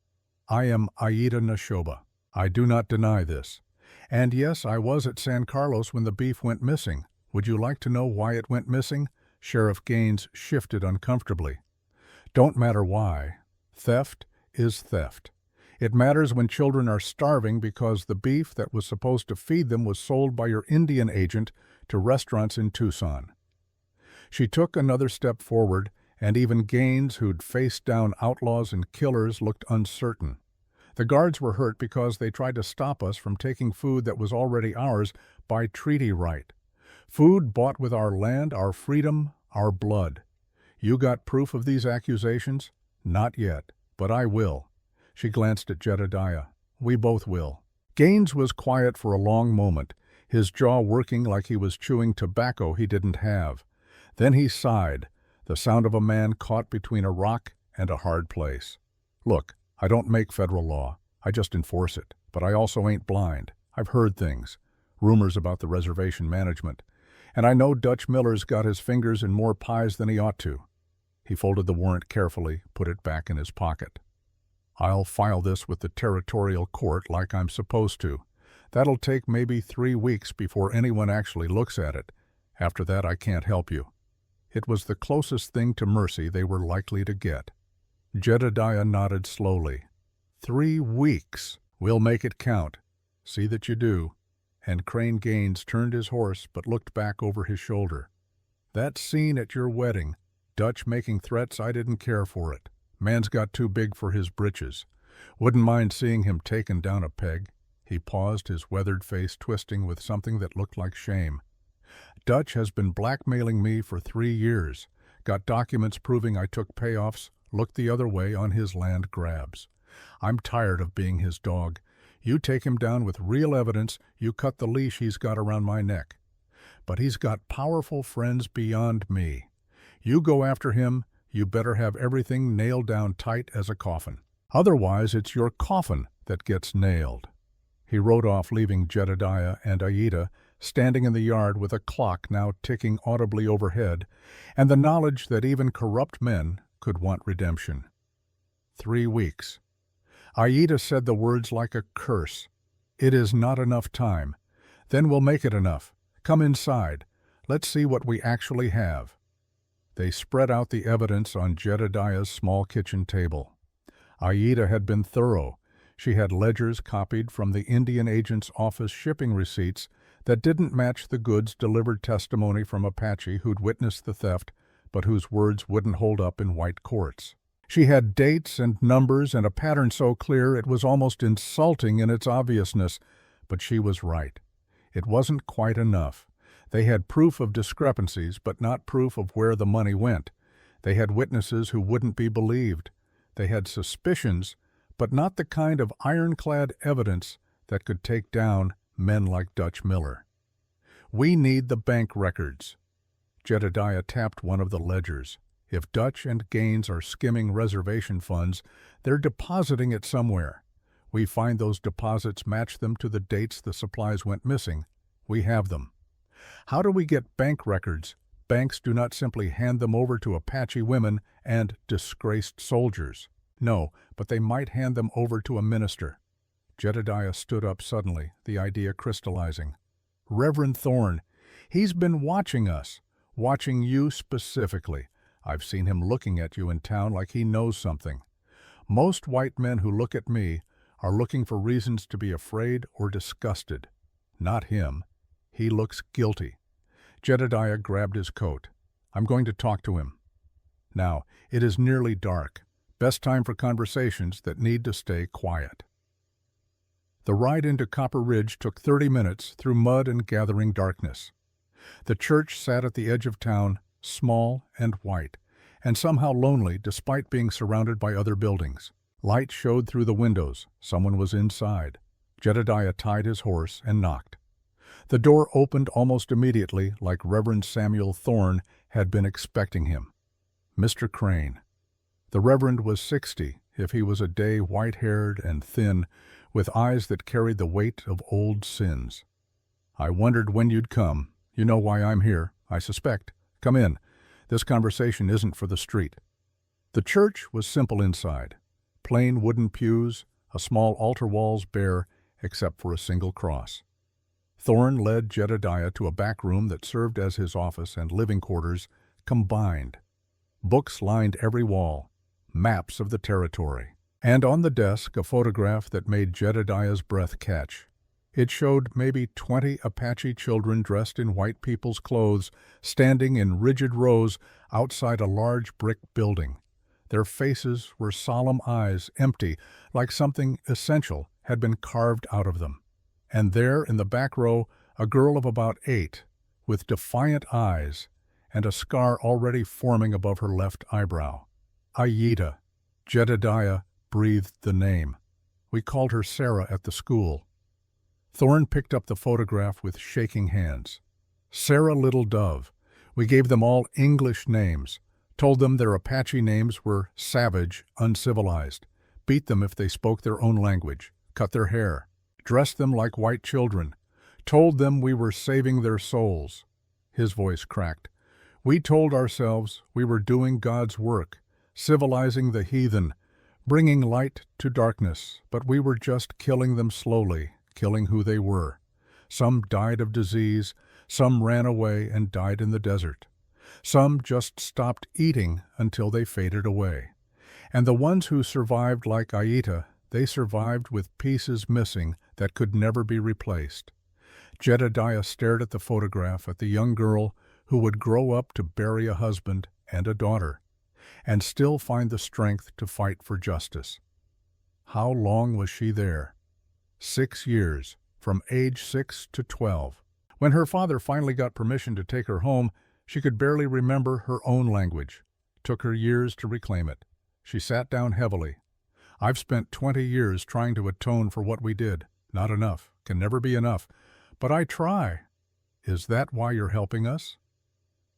I am Aida Nashoba. I do not deny this. And yes, I was at San Carlos when the beef went missing. Would you like to know why it went missing? Sheriff Gaines shifted uncomfortably. Don't matter why. Theft is theft. It matters when children are starving because the beef that was supposed to feed them was sold by your Indian agent to restaurants in Tucson. She took another step forward, and even Gaines, who'd faced down outlaws and killers, looked uncertain. The guards were hurt because they tried to stop us from taking food that was already ours by treaty right. Food bought with our land, our freedom, our blood. You got proof of these accusations? Not yet, but I will. She glanced at Jedediah. We both will. Gaines was quiet for a long moment, his jaw working like he was chewing tobacco he didn't have. Then he sighed, the sound of a man caught between a rock and a hard place. Look, I don't make federal law. I just enforce it. But I also ain't blind. I've heard things. Rumors about the reservation management. And I know Dutch Miller's got his fingers in more pies than he ought to. He folded the warrant carefully, put it back in his pocket. I'll file this with the territorial court like I'm supposed to. That'll take maybe 3 weeks before anyone actually looks at it. After that, I can't help you. It was the closest thing to mercy they were likely to get. Jedediah nodded slowly. 3 weeks. We'll make it count. See that you do. And Crane Gaines turned his horse but looked back over his shoulder. That scene at your wedding, Dutch making threats, I didn't care for it. Man's got too big for his britches. Wouldn't mind seeing him taken down a peg. He paused, his weathered face twisting with something that looked like shame. Dutch has been blackmailing me for 3 years. Got documents proving I took payoffs, looked the other way on his land grabs. I'm tired of being his dog. You take him down with real evidence, you cut the leash he's got around my neck. But he's got powerful friends beyond me. You go after him, you better have everything nailed down tight as a coffin. Otherwise, it's your coffin that gets nailed. He rode off, leaving Jedediah and Aida standing in the yard with a clock now ticking audibly overhead, and the knowledge that even corrupt men could want redemption. 3 weeks. Aida said the words like a curse. It is not enough time. Then we'll make it enough. Come inside. Let's see what we actually have. They spread out the evidence on Jedediah's small kitchen table. Aida had been thorough. She had ledgers copied from the Indian agent's office shipping receipts that didn't match the goods delivered testimony from Apache who'd witnessed the theft, but whose words wouldn't hold up in white courts. She had dates and numbers and a pattern so clear it was almost insulting in its obviousness, but she was right. It wasn't quite enough. They had proof of discrepancies, but not proof of where the money went. They had witnesses who wouldn't be believed. They had suspicions, but not the kind of ironclad evidence that could take down men like Dutch Miller. We need the bank records. Jedediah tapped one of the ledgers. If Dutch and Gaines are skimming reservation funds, they're depositing it somewhere. We find those deposits, match them to the dates the supplies went missing. We have them. How do we get bank records? Banks do not simply hand them over to Apache women and disgraced soldiers. No, but they might hand them over to a minister. Jedediah stood up suddenly, the idea crystallizing. Reverend Thorne, he's been watching us, watching you specifically. I've seen him looking at you in town like he knows something. Most white men who look at me are looking for reasons to be afraid or disgusted. Not him. He looks guilty. Jedediah grabbed his coat. I'm going to talk to him. Now, it is nearly dark. Best time for conversations that need to stay quiet. The ride into Copper Ridge took 30 minutes through mud and gathering darkness. The church sat at the edge of town, small and white, and somehow lonely despite being surrounded by other buildings. Light showed through the windows. Someone was inside. Jedediah tied his horse and knocked. The door opened almost immediately, like Reverend Samuel Thorne had been expecting him. Mr. Crane. The Reverend was 60, if he was a day white-haired and thin, with eyes that carried the weight of old sins. "I wondered when you'd come. You know why I'm here, I suspect. Come in. This conversation isn't for the street." The church was simple inside. Plain wooden pews, a small altar walls bare, except for a single cross. Thorne led Jedediah to a back room that served as his office and living quarters combined. Books lined every wall, maps of the territory, and on the desk a photograph that made Jedediah's breath catch. It showed maybe 20 Apache children dressed in white people's clothes, standing in rigid rows outside a large brick building. Their faces were solemn eyes, empty, like something essential had been carved out of them. And there, in the back row, a girl of about 8, with defiant eyes and a scar already forming above her left eyebrow. Aida. Jedediah breathed the name. We called her Sarah at the school. Thorne picked up the photograph with shaking hands. Sarah Little Dove. We gave them all English names, told them their Apache names were savage, uncivilized, beat them if they spoke their own language, cut their hair, dressed them like white children, told them we were saving their souls. His voice cracked. We told ourselves we were doing God's work, civilizing the heathen, bringing light to darkness, but we were just killing them slowly, killing who they were. Some died of disease, some ran away and died in the desert. Some just stopped eating until they faded away. And the ones who survived like Aida, they survived with pieces missing that could never be replaced. Jedediah stared at the photograph, at the young girl who would grow up to bury a husband and a daughter, and still find the strength to fight for justice. How long was she there? 6 years, from age 6 to 12. When her father finally got permission to take her home, she could barely remember her own language. It took her years to reclaim it. She sat down heavily. I've spent 20 years trying to atone for what we did. Not enough. Can never be enough. But I try. Is that why you're helping us?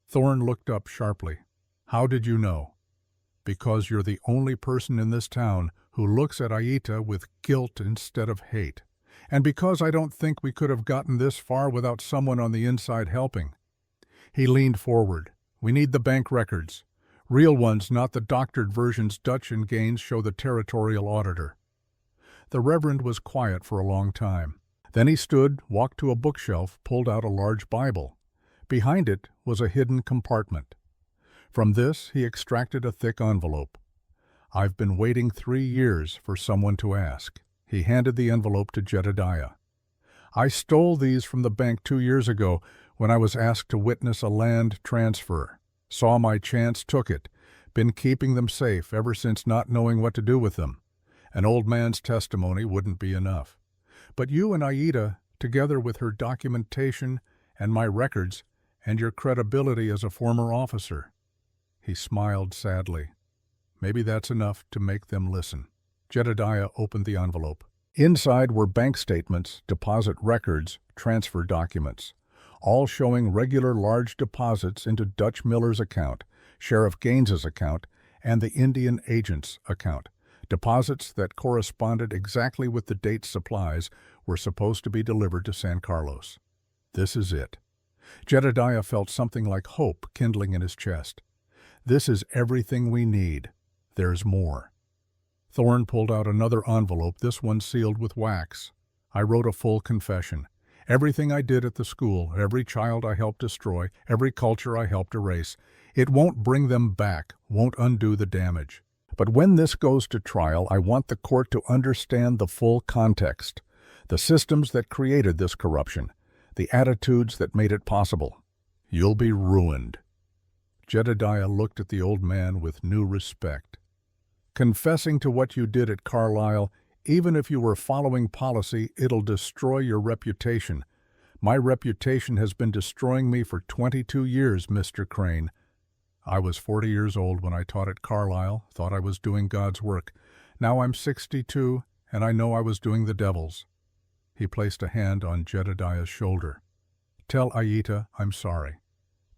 Thorne looked up sharply. How did you know? Because you're the only person in this town who looks at Aida with guilt instead of hate. And because I don't think we could have gotten this far without someone on the inside helping. He leaned forward. We need the bank records. Real ones, not the doctored versions Dutch and Gaines show the territorial auditor. The Reverend was quiet for a long time. Then he stood, walked to a bookshelf, pulled out a large Bible. Behind it was a hidden compartment. From this he extracted a thick envelope. I've been waiting 3 years for someone to ask. He handed the envelope to Jedediah. I stole these from the bank 2 years ago when I was asked to witness a land transfer. Saw my chance, took it. Been keeping them safe ever since, not knowing what to do with them. An old man's testimony wouldn't be enough. But you and Aida, together with her documentation and my records, and your credibility as a former officer. He smiled sadly. Maybe that's enough to make them listen. Jedediah opened the envelope. Inside were bank statements, deposit records, transfer documents, all showing regular large deposits into Dutch Miller's account, Sheriff Gaines's account, and the Indian agent's account. Deposits that corresponded exactly with the date supplies were supposed to be delivered to San Carlos. This is it. Jedediah felt something like hope kindling in his chest. This is everything we need. There's more. Thorne pulled out another envelope, this one sealed with wax. I wrote a full confession. Everything I did at the school, every child I helped destroy, every culture I helped erase. It won't bring them back, won't undo the damage. But when this goes to trial, I want the court to understand the full context, the systems that created this corruption, the attitudes that made it possible. You'll be ruined. Jedediah looked at the old man with new respect. Confessing to what you did at Carlisle, even if you were following policy, it'll destroy your reputation. My reputation has been destroying me for 22 years, Mr. Crane. I was 40 years old when I taught at Carlisle, thought I was doing God's work. Now I'm 62, and I know I was doing the devil's. He placed a hand on Jedediah's shoulder. Tell Aida I'm sorry.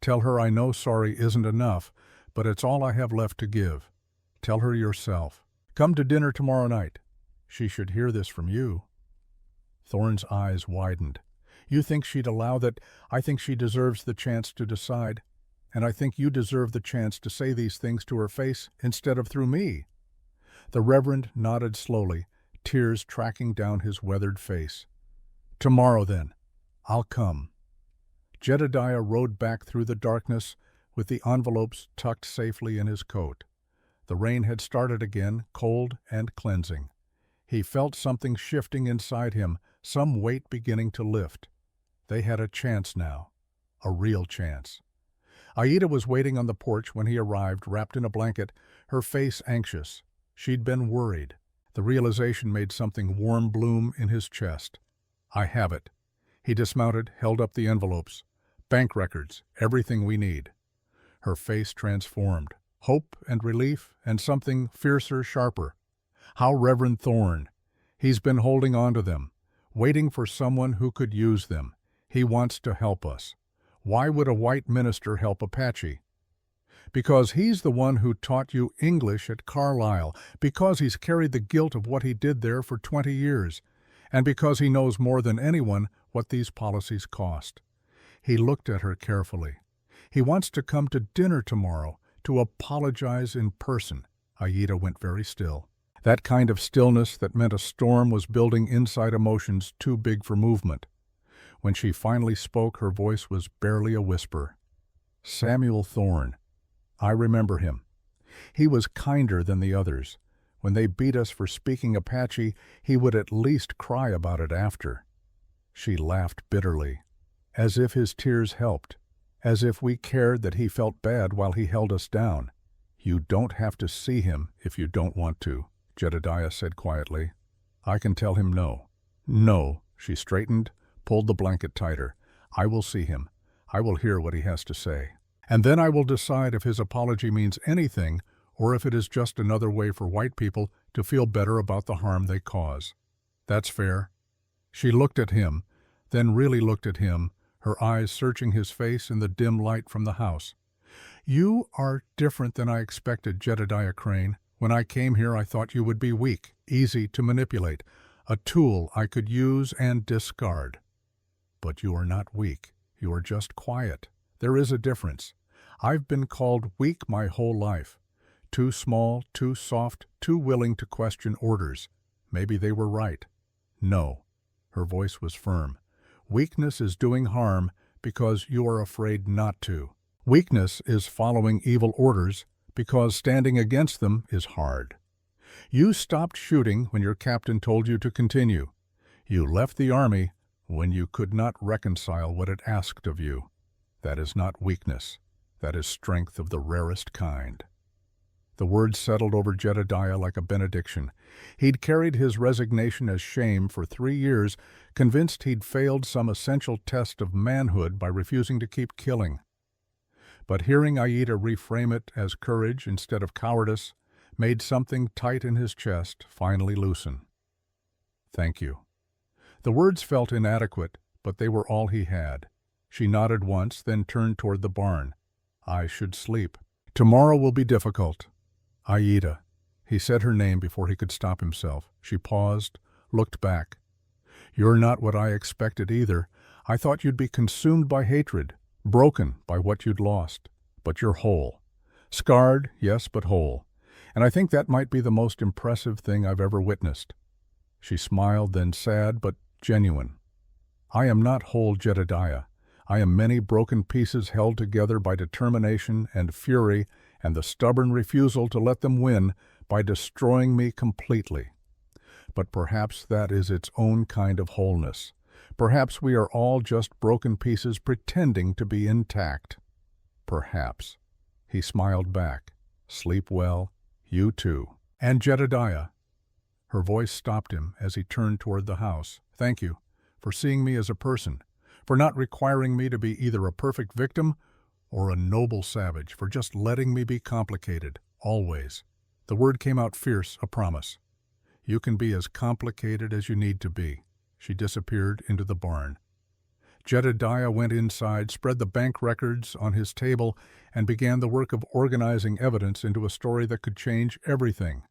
Tell her I know sorry isn't enough, but it's all I have left to give. Tell her yourself. Come to dinner tomorrow night. She should hear this from you." Thorne's eyes widened. "You think she'd allow that? I think she deserves the chance to decide. And I think you deserve the chance to say these things to her face instead of through me." The Reverend nodded slowly, tears tracking down his weathered face. "Tomorrow, then. I'll come." Jedediah rode back through the darkness with the envelopes tucked safely in his coat. The rain had started again, cold and cleansing. He felt something shifting inside him, some weight beginning to lift. They had a chance now, a real chance. Aida was waiting on the porch when he arrived, wrapped in a blanket, her face anxious. She'd been worried. The realization made something warm bloom in his chest. "I have it." He dismounted, held up the envelopes. "Bank records, everything we need." Her face transformed. Hope and relief and something fiercer, sharper. How Reverend Thorne. He's been holding on to them, waiting for someone who could use them. He wants to help us. Why would a white minister help Apache? Because he's the one who taught you English at Carlisle, because he's carried the guilt of what he did there for 20 years, and because he knows more than anyone what these policies cost. He looked at her carefully. He wants to come to dinner tomorrow, to apologize in person. Aida went very still. That kind of stillness that meant a storm was building inside emotions too big for movement. When she finally spoke, her voice was barely a whisper. "Samuel Thorne. I remember him. He was kinder than the others. When they beat us for speaking Apache, he would at least cry about it after." She laughed bitterly, as if his tears helped, as if we cared that he felt bad while he held us down. "You don't have to see him if you don't want to," Jedediah said quietly. "I can tell him no." "No." She straightened, pulled the blanket tighter. "I will see him. I will hear what he has to say. And then I will decide if his apology means anything or if it is just another way for white people to feel better about the harm they cause. That's fair." She looked at him, then really looked at him, her eyes searching his face in the dim light from the house. "You are different than I expected, Jedediah Crane. When I came here, I thought you would be weak, easy to manipulate, a tool I could use and discard. But you are not weak. You are just quiet. There is a difference. I've been called weak my whole life. Too small, too soft, too willing to question orders. Maybe they were right. No." Her voice was firm. "Weakness is doing harm because you are afraid not to. Weakness is following evil orders because standing against them is hard. You stopped shooting when your captain told you to continue. You left the army when you could not reconcile what it asked of you. That is not weakness. That is strength of the rarest kind." The words settled over Jedediah like a benediction. He'd carried his resignation as shame for 3 years, convinced he'd failed some essential test of manhood by refusing to keep killing. But hearing Aida reframe it as courage instead of cowardice made something tight in his chest finally loosen. "Thank you." The words felt inadequate, but they were all he had. She nodded once, then turned toward the barn. "I should sleep. Tomorrow will be difficult." "Aida." He said her name before he could stop himself. She paused, looked back. "You're not what I expected either. I thought you'd be consumed by hatred, broken by what you'd lost. But you're whole. Scarred, yes, but whole. And I think that might be the most impressive thing I've ever witnessed." She smiled, then sad, but genuine. "I am not whole, Jedediah. I am many broken pieces held together by determination and fury and the stubborn refusal to let them win by destroying me completely. But perhaps that is its own kind of wholeness. Perhaps we are all just broken pieces pretending to be intact. Perhaps." He smiled back. "Sleep well. You too. And Jedediah." Her voice stopped him as he turned toward the house. "Thank you for seeing me as a person, for not requiring me to be either a perfect victim or a noble savage, for just letting me be complicated, always." The word came out fierce, a promise. "You can be as complicated as you need to be." She disappeared into the barn. Jedediah went inside, spread the bank records on his table, and began the work of organizing evidence into a story that could change everything.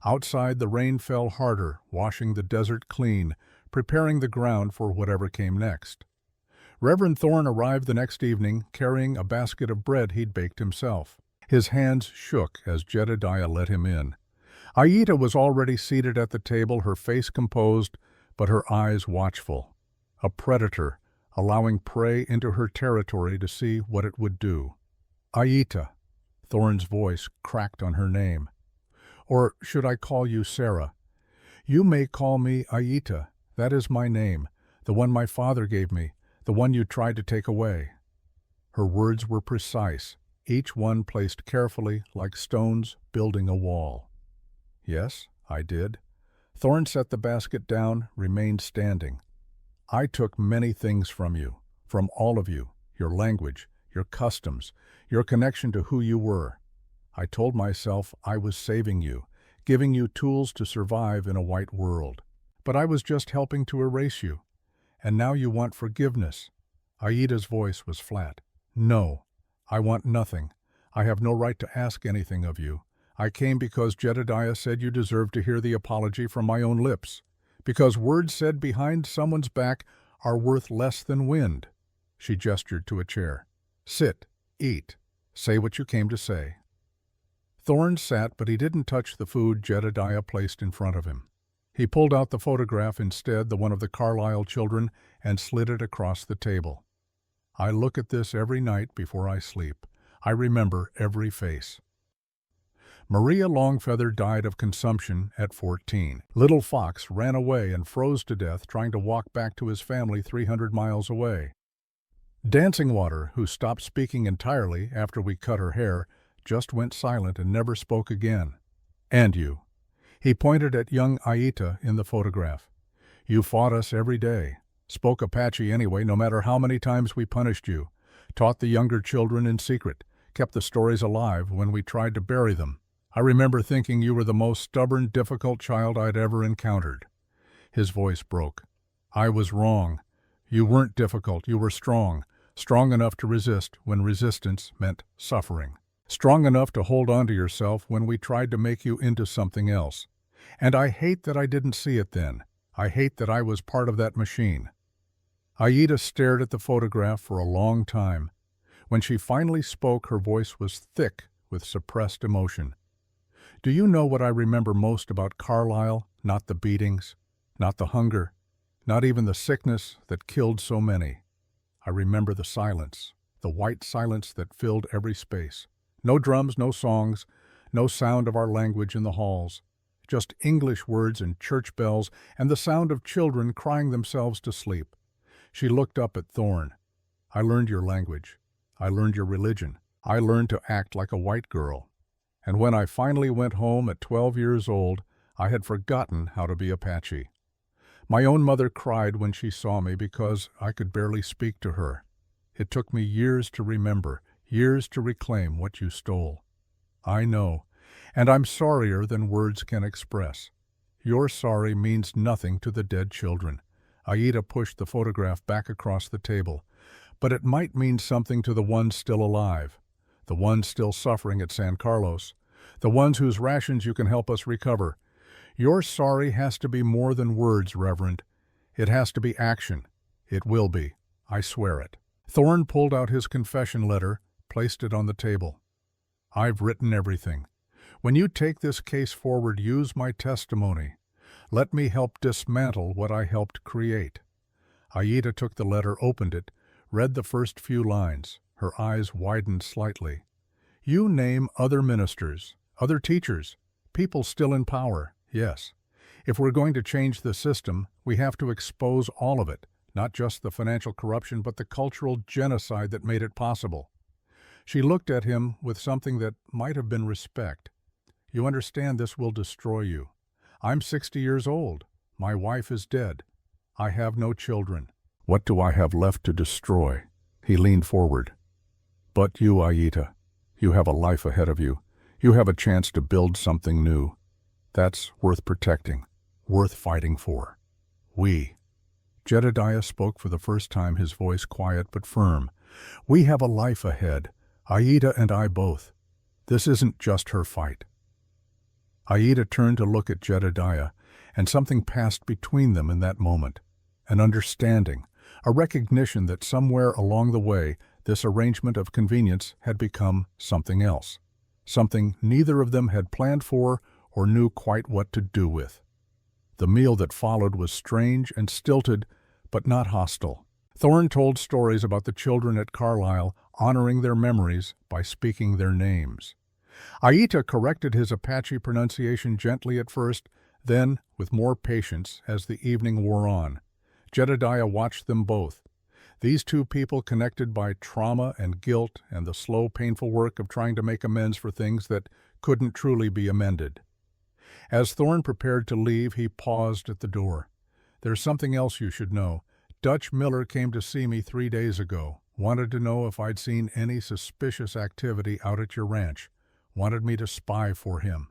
Outside, the rain fell harder, washing the desert clean, preparing the ground for whatever came next. Reverend Thorne arrived the next evening, carrying a basket of bread he'd baked himself. His hands shook as Jedediah let him in. Aida was already seated at the table, her face composed, but her eyes watchful. A predator, allowing prey into her territory to see what it would do. Aida. Thorne's voice cracked on her name. Or should I call you Sarah? You may call me Aida. That is my name, the one my father gave me, the one you tried to take away. Her words were precise, each one placed carefully like stones building a wall. Yes, I did. Thorne set the basket down, remained standing. I took many things from you, from all of you, your language, your customs, your connection to who you were. I told myself I was saving you, giving you tools to survive in a white world. But I was just helping to erase you. And now you want forgiveness. Aida's voice was flat. No, I want nothing. I have no right to ask anything of you. I came because Jedediah said you deserved to hear the apology from my own lips. Because words said behind someone's back are worth less than wind. She gestured to a chair. Sit, eat, say what you came to say. Thorne sat, but he didn't touch the food Jedediah placed in front of him. He pulled out the photograph instead, the one of the Carlisle children, and slid it across the table. I look at this every night before I sleep. I remember every face. Maria Longfeather died of consumption at 14. Little Fox ran away and froze to death trying to walk back to his family 300 miles away. Dancing Water, who stopped speaking entirely after we cut her hair, just went silent and never spoke again. And you. He pointed at young Aida in the photograph. You fought us every day. Spoke Apache anyway, no matter how many times we punished you. Taught the younger children in secret. Kept the stories alive when we tried to bury them. I remember thinking you were the most stubborn, difficult child I'd ever encountered. His voice broke. I was wrong. You weren't difficult. You were strong. Strong enough to resist when resistance meant suffering. Strong enough to hold on to yourself when we tried to make you into something else. And I hate that I didn't see it then. I hate that I was part of that machine. Aida stared at the photograph for a long time. When she finally spoke, her voice was thick with suppressed emotion. Do you know what I remember most about Carlisle? Not the beatings, not the hunger, not even the sickness that killed so many. I remember the silence, the white silence that filled every space. No drums, no songs, no sound of our language in the halls. Just English words and church bells and the sound of children crying themselves to sleep. She looked up at Thorne. I learned your language. I learned your religion. I learned to act like a white girl. And when I finally went home at 12 years old, I had forgotten how to be Apache. My own mother cried when she saw me because I could barely speak to her. It took me years to remember, years to reclaim what you stole. I know, and I'm sorrier than words can express. Your sorry means nothing to the dead children. Aida pushed the photograph back across the table. But it might mean something to the ones still alive, the ones still suffering at San Carlos, the ones whose rations you can help us recover. Your sorry has to be more than words, Reverend. It has to be action. It will be. I swear it. Thorne pulled out his confession letter, placed it on the table. I've written everything. When you take this case forward, use my testimony. Let me help dismantle what I helped create. Aida took the letter, opened it, read the first few lines. Her eyes widened slightly. You name other ministers, other teachers, people still in power, yes. If we're going to change the system, we have to expose all of it, not just the financial corruption, but the cultural genocide that made it possible. She looked at him with something that might have been respect. You understand this will destroy you. I'm 60 years old. My wife is dead. I have no children. What do I have left to destroy? He leaned forward. But you, Aida, you have a life ahead of you. You have a chance to build something new. That's worth protecting, worth fighting for. We. Jedediah spoke for the first time, his voice quiet but firm. We have a life ahead, Aida and I both. This isn't just her fight. Aida turned to look at Jedediah, and something passed between them in that moment. An understanding, a recognition that somewhere along the way this arrangement of convenience had become something else, something neither of them had planned for or knew quite what to do with. The meal that followed was strange and stilted, but not hostile. Thorne told stories about the children at Carlisle honoring their memories by speaking their names. Aida corrected his Apache pronunciation gently at first, then with more patience as the evening wore on. Jedediah watched them both. These two people connected by trauma and guilt and the slow, painful work of trying to make amends for things that couldn't truly be amended. As Thorne prepared to leave, he paused at the door. "There's something else you should know. Dutch Miller came to see me 3 days ago. Wanted to know if I'd seen any suspicious activity out at your ranch. Wanted me to spy for him."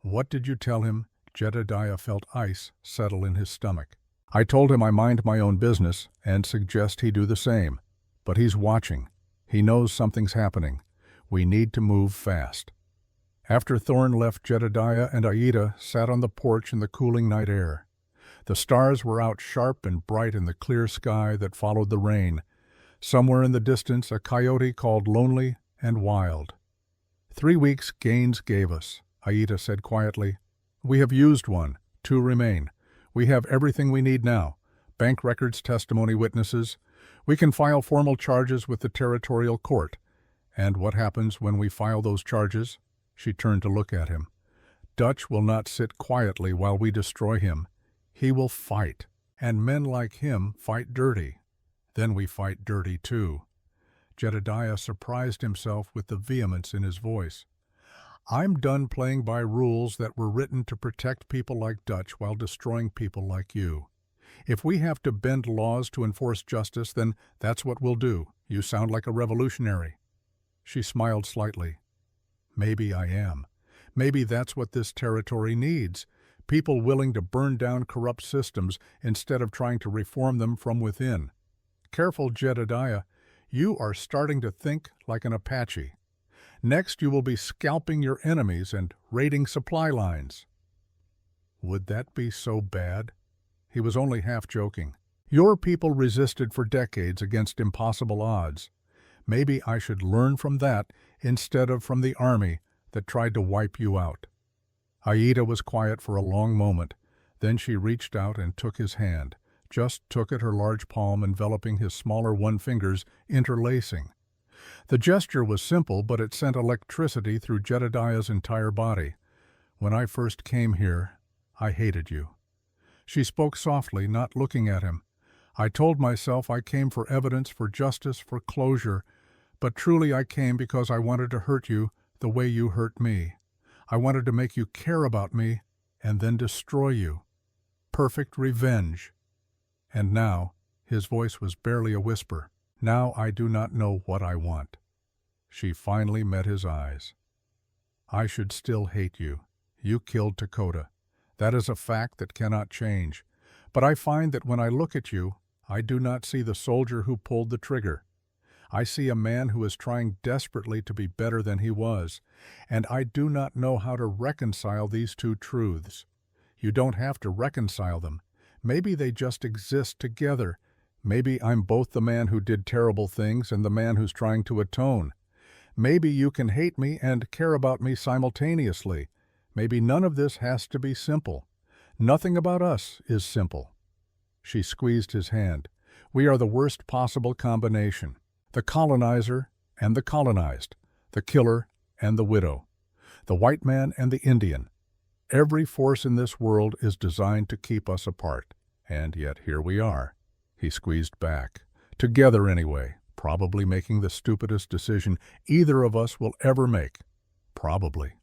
"What did you tell him?" Jedediah felt ice settle in his stomach. "I told him I mind my own business and suggest he do the same. But he's watching. He knows something's happening. We need to move fast." After Thorne left, Jedediah and Aida sat on the porch in the cooling night air. The stars were out sharp and bright in the clear sky that followed the rain. Somewhere in the distance, a coyote called lonely and wild. 3 weeks Gaines gave us," Aida said quietly. "We have used one. 2 remain. We have everything we need now. Bank records, testimony, witnesses. We can file formal charges with the territorial court. And what happens when we file those charges?" She turned to look at him. "Dutch will not sit quietly while we destroy him. He will fight. And men like him fight dirty. Then we fight dirty too." Jedediah surprised himself with the vehemence in his voice. "I'm done playing by rules that were written to protect people like Dutch while destroying people like you. If we have to bend laws to enforce justice, then that's what we'll do. You sound like a revolutionary." She smiled slightly. "Maybe I am. Maybe that's what this territory needs. People willing to burn down corrupt systems instead of trying to reform them from within. Careful, Jedediah. You are starting to think like an Apache. Next, you will be scalping your enemies and raiding supply lines." Would that be so bad? He was only half joking. "Your people resisted for decades against impossible odds. Maybe I should learn from that instead of from the army that tried to wipe you out." Aida was quiet for a long moment. Then she reached out and took his hand, just took at her large palm, enveloping his smaller one fingers, interlacing. The gesture was simple, but it sent electricity through Jedediah's entire body. "When I first came here, I hated you." She spoke softly, not looking at him. "I told myself I came for evidence, for justice, for closure, but truly I came because I wanted to hurt you the way you hurt me. I wanted to make you care about me and then destroy you. Perfect revenge. And now," his voice was barely a whisper, "now I do not know what I want." She finally met his eyes. "I should still hate you. You killed Dakota. That is a fact that cannot change. But I find that when I look at you, I do not see the soldier who pulled the trigger. I see a man who is trying desperately to be better than he was, and I do not know how to reconcile these two truths. You don't have to reconcile them. Maybe they just exist together. Maybe I'm both the man who did terrible things and the man who's trying to atone. Maybe you can hate me and care about me simultaneously. Maybe none of this has to be simple. Nothing about us is simple." She squeezed his hand. "We are the worst possible combination. The colonizer and the colonized. The killer and the widow. The white man and the Indian. Every force in this world is designed to keep us apart. And yet here we are." He squeezed back. "Together anyway, probably making the stupidest decision either of us will ever make. Probably."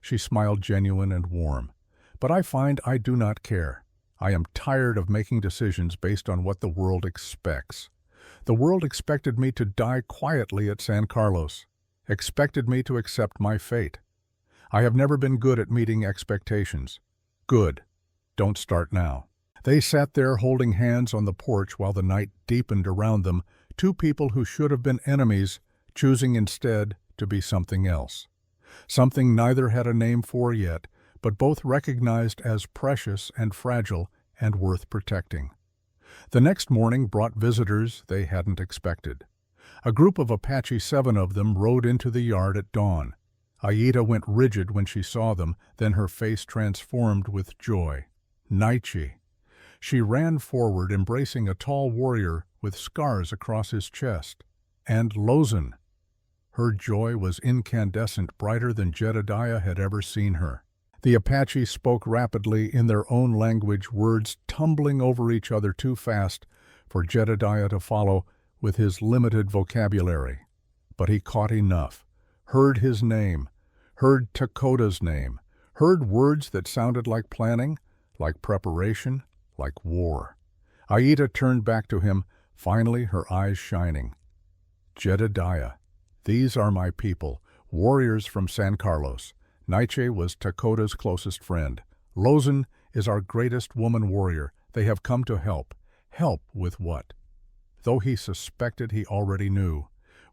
She smiled genuine and warm. "But I find I do not care. I am tired of making decisions based on what the world expects. The world expected me to die quietly at San Carlos, expected me to accept my fate. I have never been good at meeting expectations. Good. Don't start now." They sat there holding hands on the porch while the night deepened around them, two people who should have been enemies, choosing instead to be something else. Something neither had a name for yet, but both recognized as precious and fragile and worth protecting. The next morning brought visitors they hadn't expected. A group of Apache, 7 of them, rode into the yard at dawn. Aida went rigid when she saw them, then her face transformed with joy. Naichi. She ran forward, embracing a tall warrior with scars across his chest. And Lozan. Her joy was incandescent, brighter than Jedediah had ever seen her. The Apache spoke rapidly in their own language, words tumbling over each other too fast for Jedediah to follow with his limited vocabulary. But he caught enough, heard his name, heard Takota's name, heard words that sounded like planning, like preparation, like war. Aida turned back to him, finally her eyes shining. Jedediah, these are my people, warriors from San Carlos. Naiche was Takota's closest friend. Lozan is our greatest woman warrior. They have come to help. Help with what? Though he suspected, he already knew.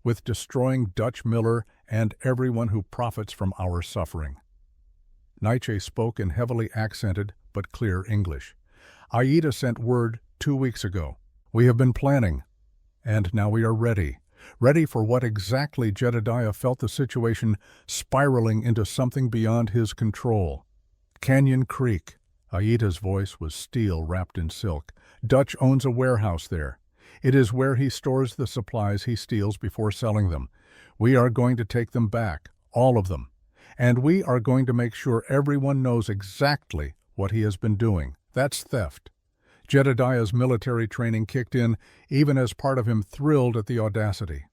With destroying Dutch Miller and everyone who profits from our suffering. Naiche spoke in heavily accented but clear English. Aida sent word 2 weeks ago. We have been planning, and now we are ready. Ready for what exactly? Jedediah felt the situation spiraling into something beyond his control. Canyon Creek. Aida's voice was steel wrapped in silk. Dutch owns a warehouse there. It is where he stores the supplies he steals before selling them. We are going to take them back, all of them. And we are going to make sure everyone knows exactly what he has been doing. That's theft. Jedediah's military training kicked in, even as part of him thrilled at the audacity.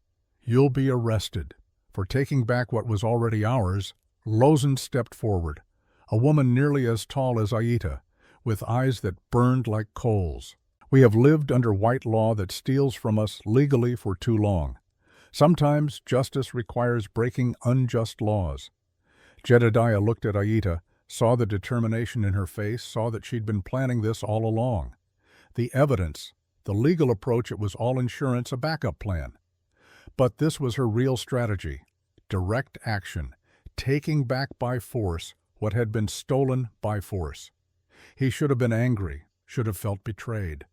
You'll be arrested. For taking back what was already ours, Lozan stepped forward, a woman nearly as tall as Aida, with eyes that burned like coals. We have lived under white law that steals from us legally for too long. Sometimes justice requires breaking unjust laws. Jedediah looked at Aida, saw the determination in her face, saw that she'd been planning this all along. The evidence, the legal approach, it was all insurance, a backup plan. But this was her real strategy, direct action, taking back by force what had been stolen by force. He should have been angry, should have felt betrayed,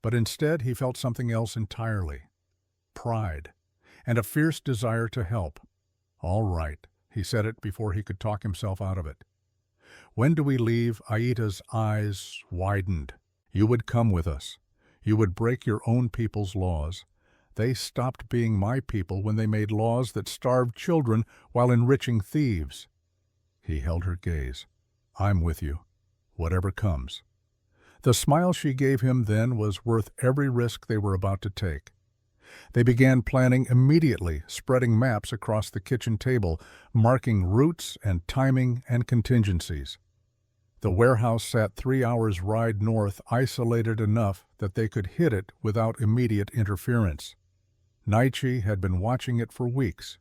but instead he felt something else entirely. Pride, and a fierce desire to help. All right, he said it before he could talk himself out of it. When do we leave? Aida's eyes widened. You would come with us. You would break your own people's laws. They stopped being my people when they made laws that starved children while enriching thieves. He held her gaze. I'm with you, whatever comes. The smile she gave him then was worth every risk they were about to take. They began planning immediately, spreading maps across the kitchen table, marking routes and timing and contingencies. The warehouse sat 3 hours' ride north, isolated enough that they could hit it without immediate interference. Naichi had been watching it for weeks,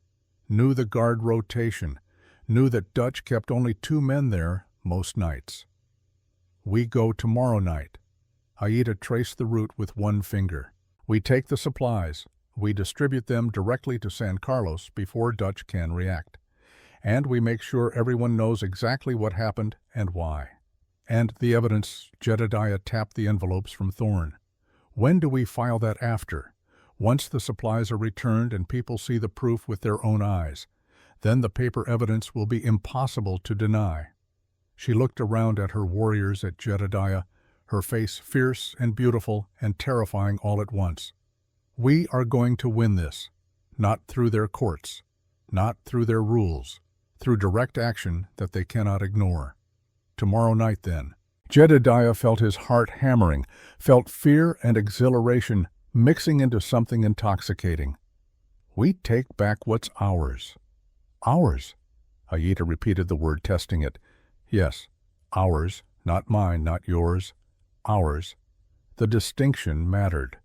knew the guard rotation, knew that Dutch kept only 2 men there most nights. We go tomorrow night. Aida traced the route with one finger. We take the supplies. We distribute them directly to San Carlos before Dutch can react. And we make sure everyone knows exactly what happened and why. And the evidence. Jedediah tapped the envelopes from Thorne. When do we file that after? Once the supplies are returned and people see the proof with their own eyes. Then the paper evidence will be impossible to deny. She looked around at her warriors, at Jedediah, her face fierce and beautiful and terrifying all at once. We are going to win this, not through their courts, not through their rules, through direct action that they cannot ignore. Tomorrow night, then. Jedediah felt his heart hammering, felt fear and exhilaration mixing into something intoxicating. We take back what's ours. Ours? Aida repeated the word, testing it. Yes, ours, not mine, not yours. Ours. The distinction mattered.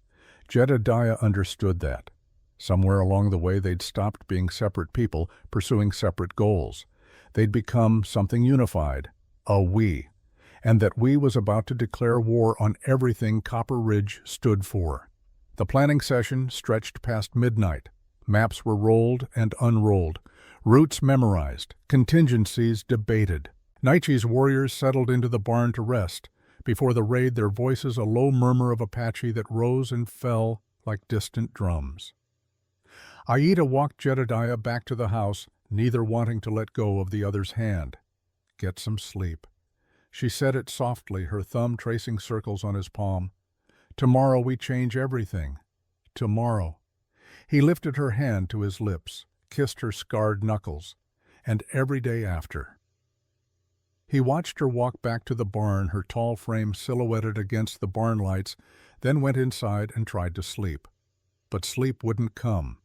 Jedediah understood that. Somewhere along the way they'd stopped being separate people, pursuing separate goals. They'd become something unified, a we, and that we was about to declare war on everything Copper Ridge stood for. The planning session stretched past midnight. Maps were rolled and unrolled, routes memorized, contingencies debated. Naiche's warriors settled into the barn to rest. Before the raid, their voices a low murmur of Apache that rose and fell like distant drums. Aida walked Jedediah back to the house, neither wanting to let go of the other's hand. "Get some sleep." She said it softly, her thumb tracing circles on his palm. "Tomorrow we change everything. Tomorrow." He lifted her hand to his lips, kissed her scarred knuckles, and every day after. He watched her walk back to the barn, her tall frame silhouetted against the barn lights, then went inside and tried to sleep. But sleep wouldn't come.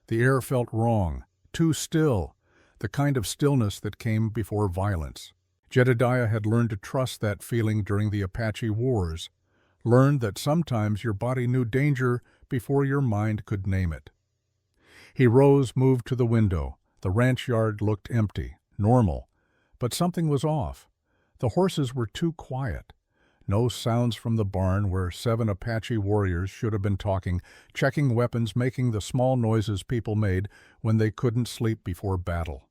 The air felt wrong, too still, the kind of stillness that came before violence. Jedediah had learned to trust that feeling during the Apache Wars, learned that sometimes your body knew danger before your mind could name it. He rose, moved to the window. The ranch yard looked empty, normal, but something was off. The horses were too quiet. No sounds from the barn where 7 Apache warriors should have been talking, checking weapons, making the small noises people made when they couldn't sleep before battle.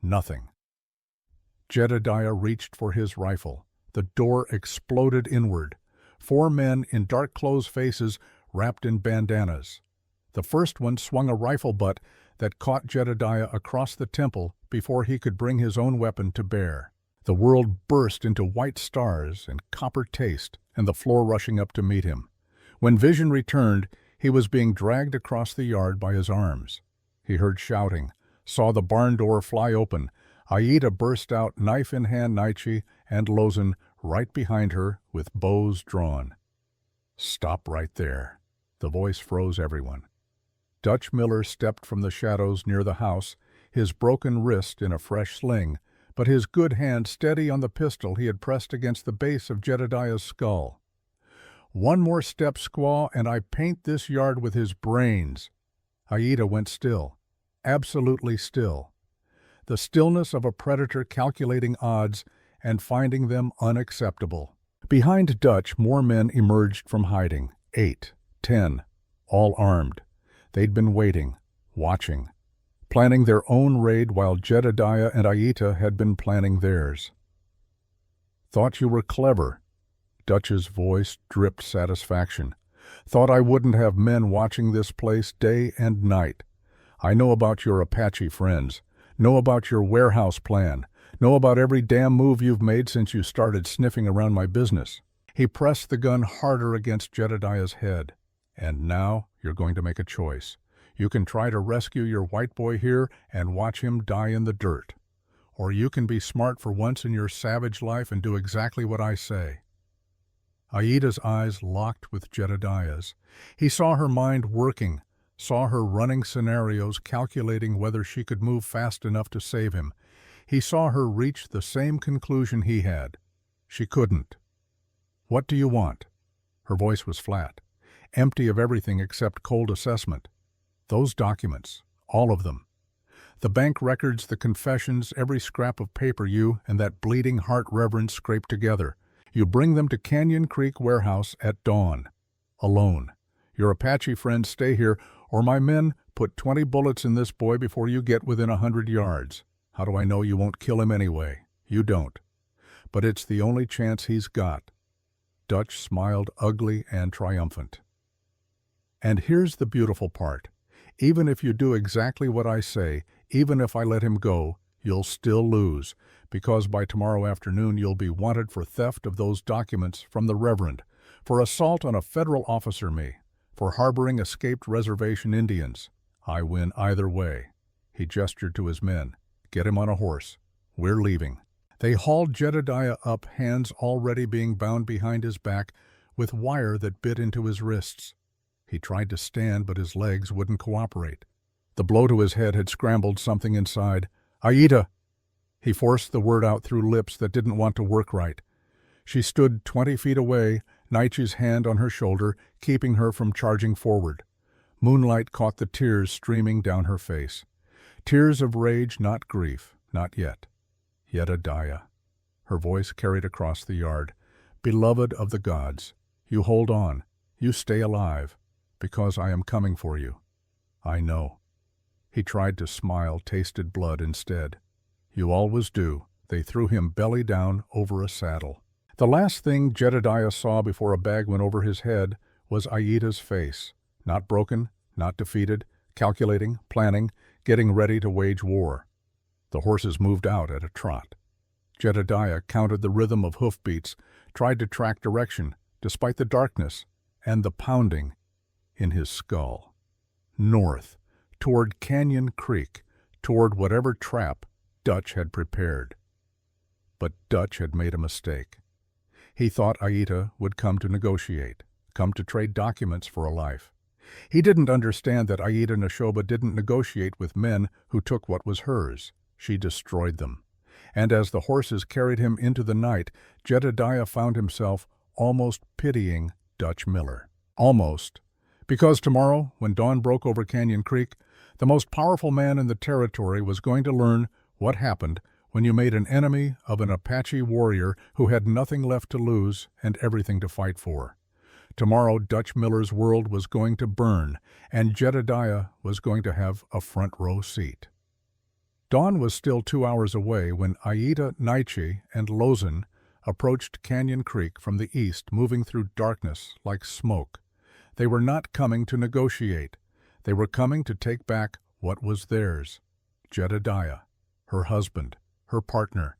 Nothing. Jedediah reached for his rifle. The door exploded inward. 4 men in dark clothes, faces wrapped in bandanas. The first one swung a rifle butt that caught Jedediah across the temple before he could bring his own weapon to bear. The world burst into white stars and copper taste, and the floor rushing up to meet him. When vision returned, he was being dragged across the yard by his arms. He heard shouting, saw the barn door fly open. Aida burst out, knife in hand, Naiche and Lozen right behind her with bows drawn. "Stop right there." The voice froze everyone. Dutch Miller stepped from the shadows near the house, his broken wrist in a fresh sling, but his good hand steady on the pistol he had pressed against the base of Jedediah's skull. "One more step, squaw, and I paint this yard with his brains." Aida went still, absolutely still. The stillness of a predator calculating odds and finding them unacceptable. Behind Dutch, more men emerged from hiding. 8, 10, all armed. They'd been waiting, watching, planning their own raid while Jedediah and Aida had been planning theirs. "Thought you were clever." Dutch's voice dripped satisfaction. "Thought I wouldn't have men watching this place day and night. I know about your Apache friends, know about your warehouse plan, know about every damn move you've made since you started sniffing around my business." He pressed the gun harder against Jedediah's head. "And now you're going to make a choice. You can try to rescue your white boy here and watch him die in the dirt. Or you can be smart for once in your savage life and do exactly what I say." Aida's eyes locked with Jedediah's. He saw her mind working, saw her running scenarios, calculating whether she could move fast enough to save him. He saw her reach the same conclusion he had. She couldn't. "What do you want?" Her voice was flat, empty of everything except cold assessment. "Those documents, all of them. The bank records, the confessions, every scrap of paper you and that bleeding heart reverend scraped together. You bring them to Canyon Creek warehouse at dawn. Alone. Your Apache friends stay here, or my men put 20 bullets in this boy before you get within 100 yards. How do I know you won't kill him anyway? You don't. But it's the only chance he's got." Dutch smiled, ugly and triumphant. "And here's the beautiful part. Even if you do exactly what I say, even if I let him go, you'll still lose, because by tomorrow afternoon you'll be wanted for theft of those documents from the Reverend, for assault on a federal officer, me, for harboring escaped reservation Indians. I win either way." He gestured to his men. "Get him on a horse. We're leaving." They hauled Jedediah up, hands already being bound behind his back with wire that bit into his wrists. He tried to stand, but his legs wouldn't cooperate. The blow to his head had scrambled something inside. "Aida!" He forced the word out through lips that didn't want to work right. She stood 20 feet away, Naiche's hand on her shoulder, keeping her from charging forward. Moonlight caught the tears streaming down her face. Tears of rage, not grief, not yet. "Jedediah." Her voice carried across the yard. "Beloved of the gods, you hold on, you stay alive, because I am coming for you. I know." He tried to smile, tasted blood instead. "You always do. they threw him belly down over a saddle. The last thing Jedediah saw before a bag went over his head was Aida's face, not broken, not defeated, calculating, planning, getting ready to wage war. The horses moved out at a trot. Jedediah counted the rhythm of hoofbeats, tried to track direction, despite the darkness and the pounding in his skull. North, toward Canyon Creek, toward whatever trap Dutch had prepared. But Dutch had made a mistake. He thought Aida would come to negotiate, come to trade documents for a life. He didn't understand that Aida Neshoba didn't negotiate with men who took what was hers. She destroyed them. And as the horses carried him into the night, Jedediah found himself almost pitying Dutch Miller. Almost. Because tomorrow, when dawn broke over Canyon Creek, the most powerful man in the territory was going to learn what happened when you made an enemy of an Apache warrior who had nothing left to lose and everything to fight for. Tomorrow, Dutch Miller's world was going to burn, and Jedediah was going to have a front-row seat. Dawn was still 2 hours away when Aida, Naiche, and Lozen approached Canyon Creek from the east, moving through darkness like smoke. They were not coming to negotiate. They were coming to take back what was theirs. Jedediah, her husband, her partner,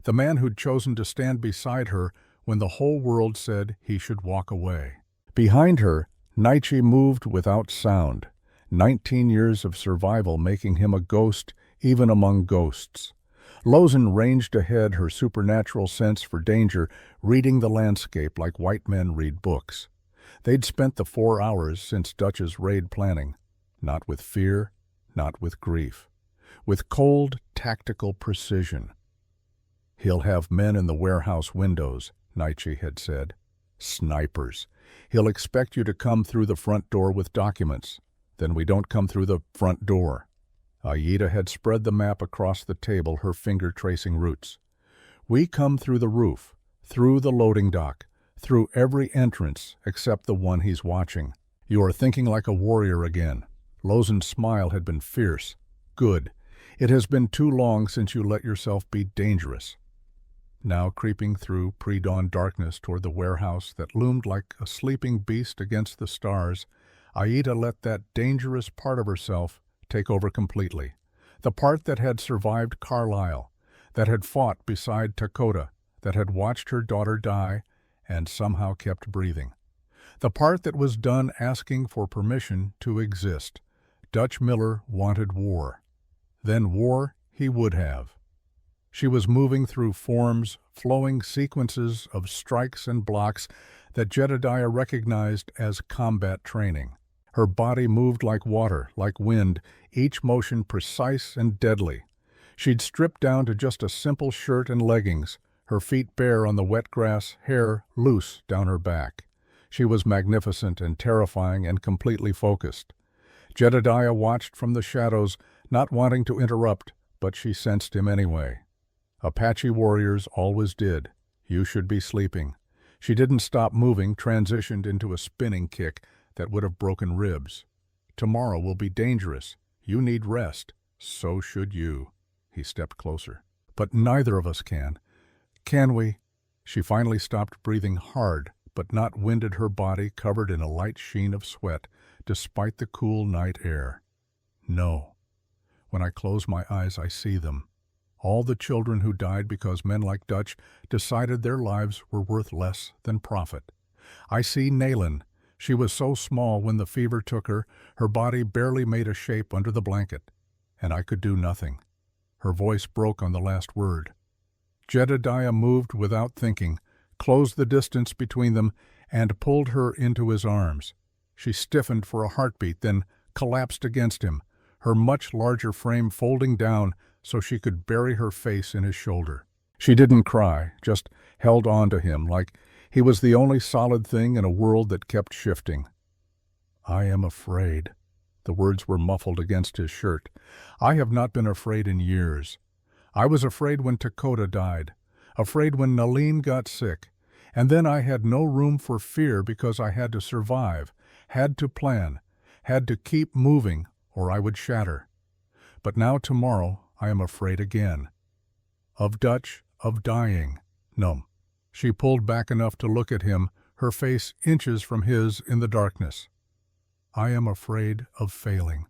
the man who'd chosen to stand beside her when the whole world said he should walk away. Behind her, Naiche moved without sound, 19 years of survival making him a ghost even among ghosts. Lozen ranged ahead, her supernatural sense for danger, reading the landscape like white men read books. They'd spent the 4 hours since Dutch's raid planning, not with fear, not with grief, with cold, tactical precision. "He'll have men in the warehouse windows," Naiche had said. "Snipers. He'll expect you to come through the front door with documents. Then we don't come through the front door." Aida had spread the map across the table, her finger tracing routes. "We come through the roof, through the loading dock, through every entrance except the one he's watching." "You are thinking like a warrior again." Lozen's smile had been fierce. "Good. It has been too long since you let yourself be dangerous." Now creeping through pre-dawn darkness toward the warehouse that loomed like a sleeping beast against the stars, Aida let that dangerous part of herself take over completely. The part that had survived Carlisle, that had fought beside Dakota, that had watched her daughter die and somehow kept breathing. The part that was done asking for permission to exist. Dutch Miller wanted war. Then war he would have. She was moving through forms, flowing sequences of strikes and blocks that Jedediah recognized as combat training. Her body moved like water, like wind, each motion precise and deadly. She'd stripped down to just a simple shirt and leggings, her feet bare on the wet grass, hair loose down her back. She was magnificent and terrifying and completely focused. Jedediah watched from the shadows, not wanting to interrupt, but she sensed him anyway. Apache warriors always did. You should be sleeping. She didn't stop moving, transitioned into a spinning kick that would have broken ribs. "Tomorrow will be dangerous. You need rest. So should you." He stepped closer. "But neither of us can. Can we?" She finally stopped breathing hard, but not winded, her body covered in a light sheen of sweat, despite the cool night air. "No. When I close my eyes, I see them. All the children who died because men like Dutch decided their lives were worth less than profit. I see Nayland. She was so small when the fever took her, her body barely made a shape under the blanket, and I could do nothing." Her voice broke on the last word. Jedediah moved without thinking, closed the distance between them, and pulled her into his arms. She stiffened for a heartbeat, then collapsed against him, her much larger frame folding down so she could bury her face in his shoulder. She didn't cry, just held on to him like he was the only solid thing in a world that kept shifting. "I am afraid." The words were muffled against his shirt. "I have not been afraid in years. I was afraid when Dakota died, afraid when Nalene got sick, and then I had no room for fear because I had to survive, had to plan, had to keep moving or I would shatter. But now tomorrow I am afraid again. Of Dutch, of dying. No. She pulled back enough to look at him, her face inches from his in the darkness. I am afraid of failing.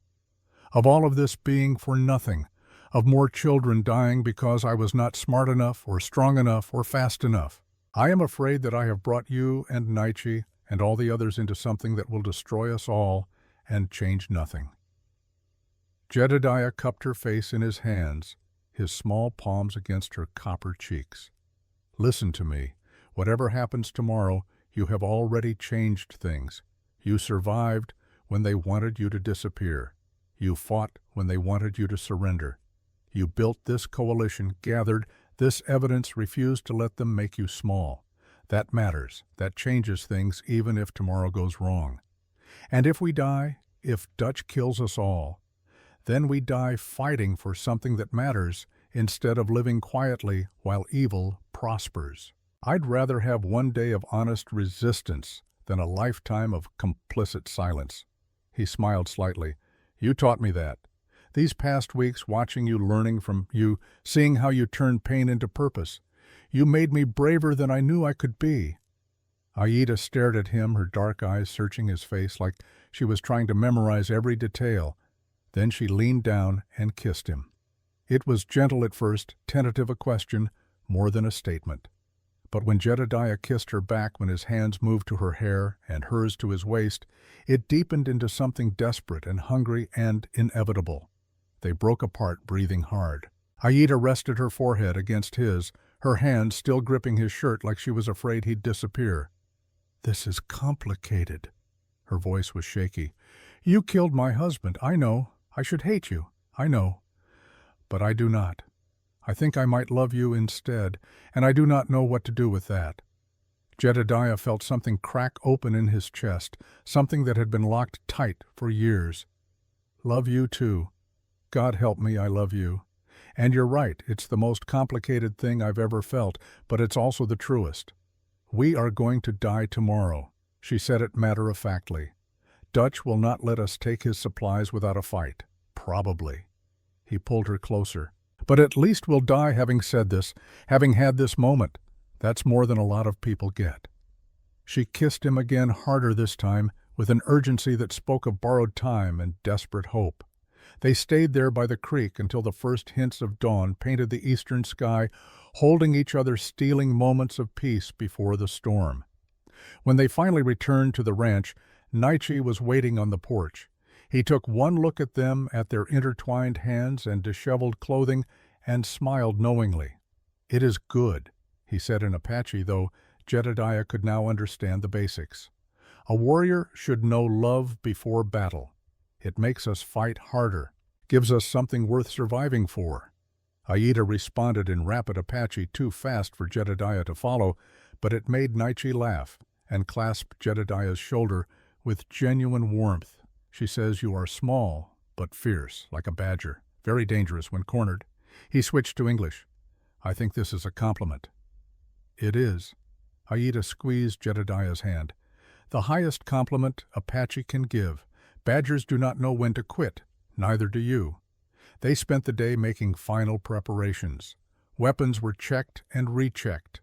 Of all of this being for nothing. Of more children dying because I was not smart enough or strong enough or fast enough. I am afraid that I have brought you and Nietzsche and all the others into something that will destroy us all and change nothing. Jedediah cupped her face in his hands, his small palms against her copper cheeks. Listen to me. Whatever happens tomorrow, you have already changed things. You survived when they wanted you to disappear. You fought when they wanted you to surrender. You built this coalition, gathered this evidence, refused to let them make you small. That matters. That changes things even if tomorrow goes wrong. And if we die, if Dutch kills us all, then we die fighting for something that matters instead of living quietly while evil prospers. I'd rather have one day of honest resistance than a lifetime of complicit silence. He smiled slightly. You taught me that. These past weeks, watching you, learning from you, seeing how you turned pain into purpose, you made me braver than I knew I could be. Aida stared at him, her dark eyes searching his face like she was trying to memorize every detail. Then she leaned down and kissed him. It was gentle at first, tentative, a question, more than a statement. But when Jedediah kissed her back, when his hands moved to her hair and hers to his waist, it deepened into something desperate and hungry and inevitable. They broke apart, breathing hard. Aida rested her forehead against his, her hand still gripping his shirt like she was afraid he'd disappear. This is complicated. Her voice was shaky. You killed my husband, I know. I should hate you, I know. But I do not. I think I might love you instead, and I do not know what to do with that. Jedediah felt something crack open in his chest, something that had been locked tight for years. Love you too. God help me, I love you. And you're right, it's the most complicated thing I've ever felt, but it's also the truest. We are going to die tomorrow, she said it matter-of-factly. Dutch will not let us take his supplies without a fight. Probably. He pulled her closer. But at least we'll die having said this, having had this moment. That's more than a lot of people get. She kissed him again, harder this time, with an urgency that spoke of borrowed time and desperate hope. They stayed there by the creek until the first hints of dawn painted the eastern sky, holding each other, stealing moments of peace before the storm. When they finally returned to the ranch, Nietzsche was waiting on the porch. He took one look at them, at their intertwined hands and disheveled clothing, and smiled knowingly. It is good, he said in Apache, though Jedediah could now understand the basics. A warrior should know love before battle. It makes us fight harder, gives us something worth surviving for. Aida responded in rapid Apache, too fast for Jedediah to follow, but it made Nietzsche laugh and clasp Jedediah's shoulder with genuine warmth. She says you are small, but fierce, like a badger, very dangerous when cornered. He switched to English. I think this is a compliment. It is. Aida squeezed Jedediah's hand. The highest compliment Apache can give. Badgers do not know when to quit, neither do you. They spent the day making final preparations. Weapons were checked and rechecked.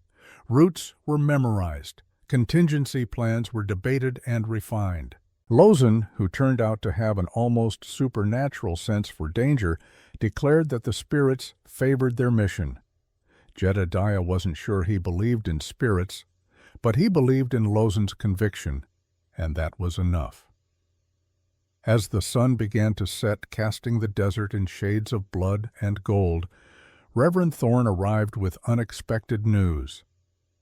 Routes were memorized. Contingency plans were debated and refined. Lozin, who turned out to have an almost supernatural sense for danger, declared that the spirits favored their mission. Jedediah wasn't sure he believed in spirits, but he believed in Lozin's conviction, and that was enough. As the sun began to set, casting the desert in shades of blood and gold, Reverend Thorne arrived with unexpected news.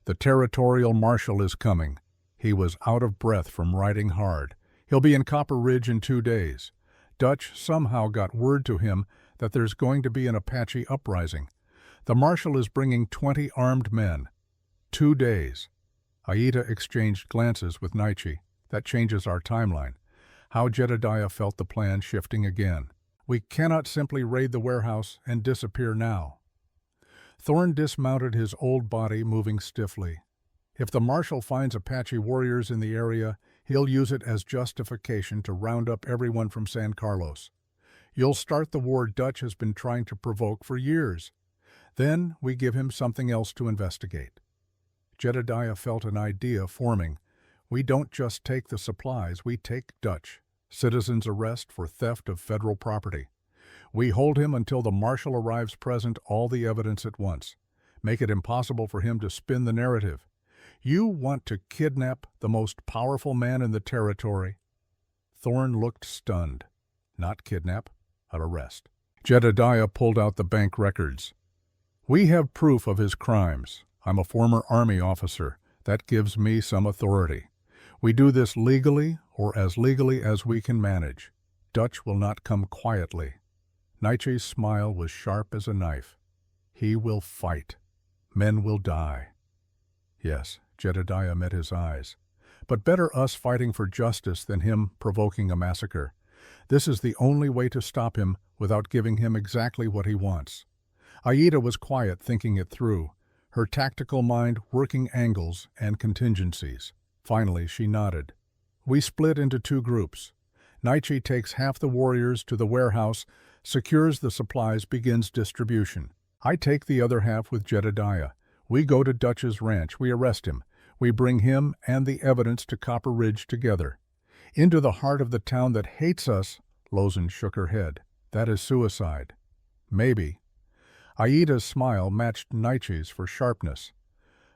The territorial marshal is coming. He was out of breath from riding hard. He'll be in Copper Ridge in 2 days. Dutch somehow got word to him that there's going to be an Apache uprising. The marshal is bringing 20 armed men. 2 days. Aida exchanged glances with Nietzsche. That changes our timeline. How Jedediah felt the plan shifting again. We cannot simply raid the warehouse and disappear now. Thorne dismounted, his old body moving stiffly. If the marshal finds Apache warriors in the area, he'll use it as justification to round up everyone from San Carlos. You'll start the war Dutch has been trying to provoke for years. Then we give him something else to investigate. Jedediah felt an idea forming. We don't just take the supplies, we take Dutch. Citizen's arrest for theft of federal property. We hold him until the marshal arrives present, all the evidence at once. Make it impossible for him to spin the narrative. You want to kidnap the most powerful man in the territory. Thorne looked stunned. Not kidnap, arrest. Jedediah pulled out the bank records. We have proof of his crimes. I'm a former Army officer. That gives me some authority. We do this legally, or as legally as we can manage. Dutch will not come quietly. Nietzsche's smile was sharp as a knife. He will fight. Men will die. Yes, Jedediah met his eyes. But better us fighting for justice than him provoking a massacre. This is the only way to stop him without giving him exactly what he wants. Aida was quiet, thinking it through, her tactical mind working angles and contingencies. Finally, she nodded. We split into two groups. Nietzsche takes half the warriors to the warehouse, secures the supplies, begins distribution. I take the other half with Jedediah. We go to Dutch's ranch. We arrest him. We bring him and the evidence to Copper Ridge together. Into the heart of the town that hates us. Lozen shook her head. That is suicide. Maybe. Aida's smile matched Nietzsche's for sharpness.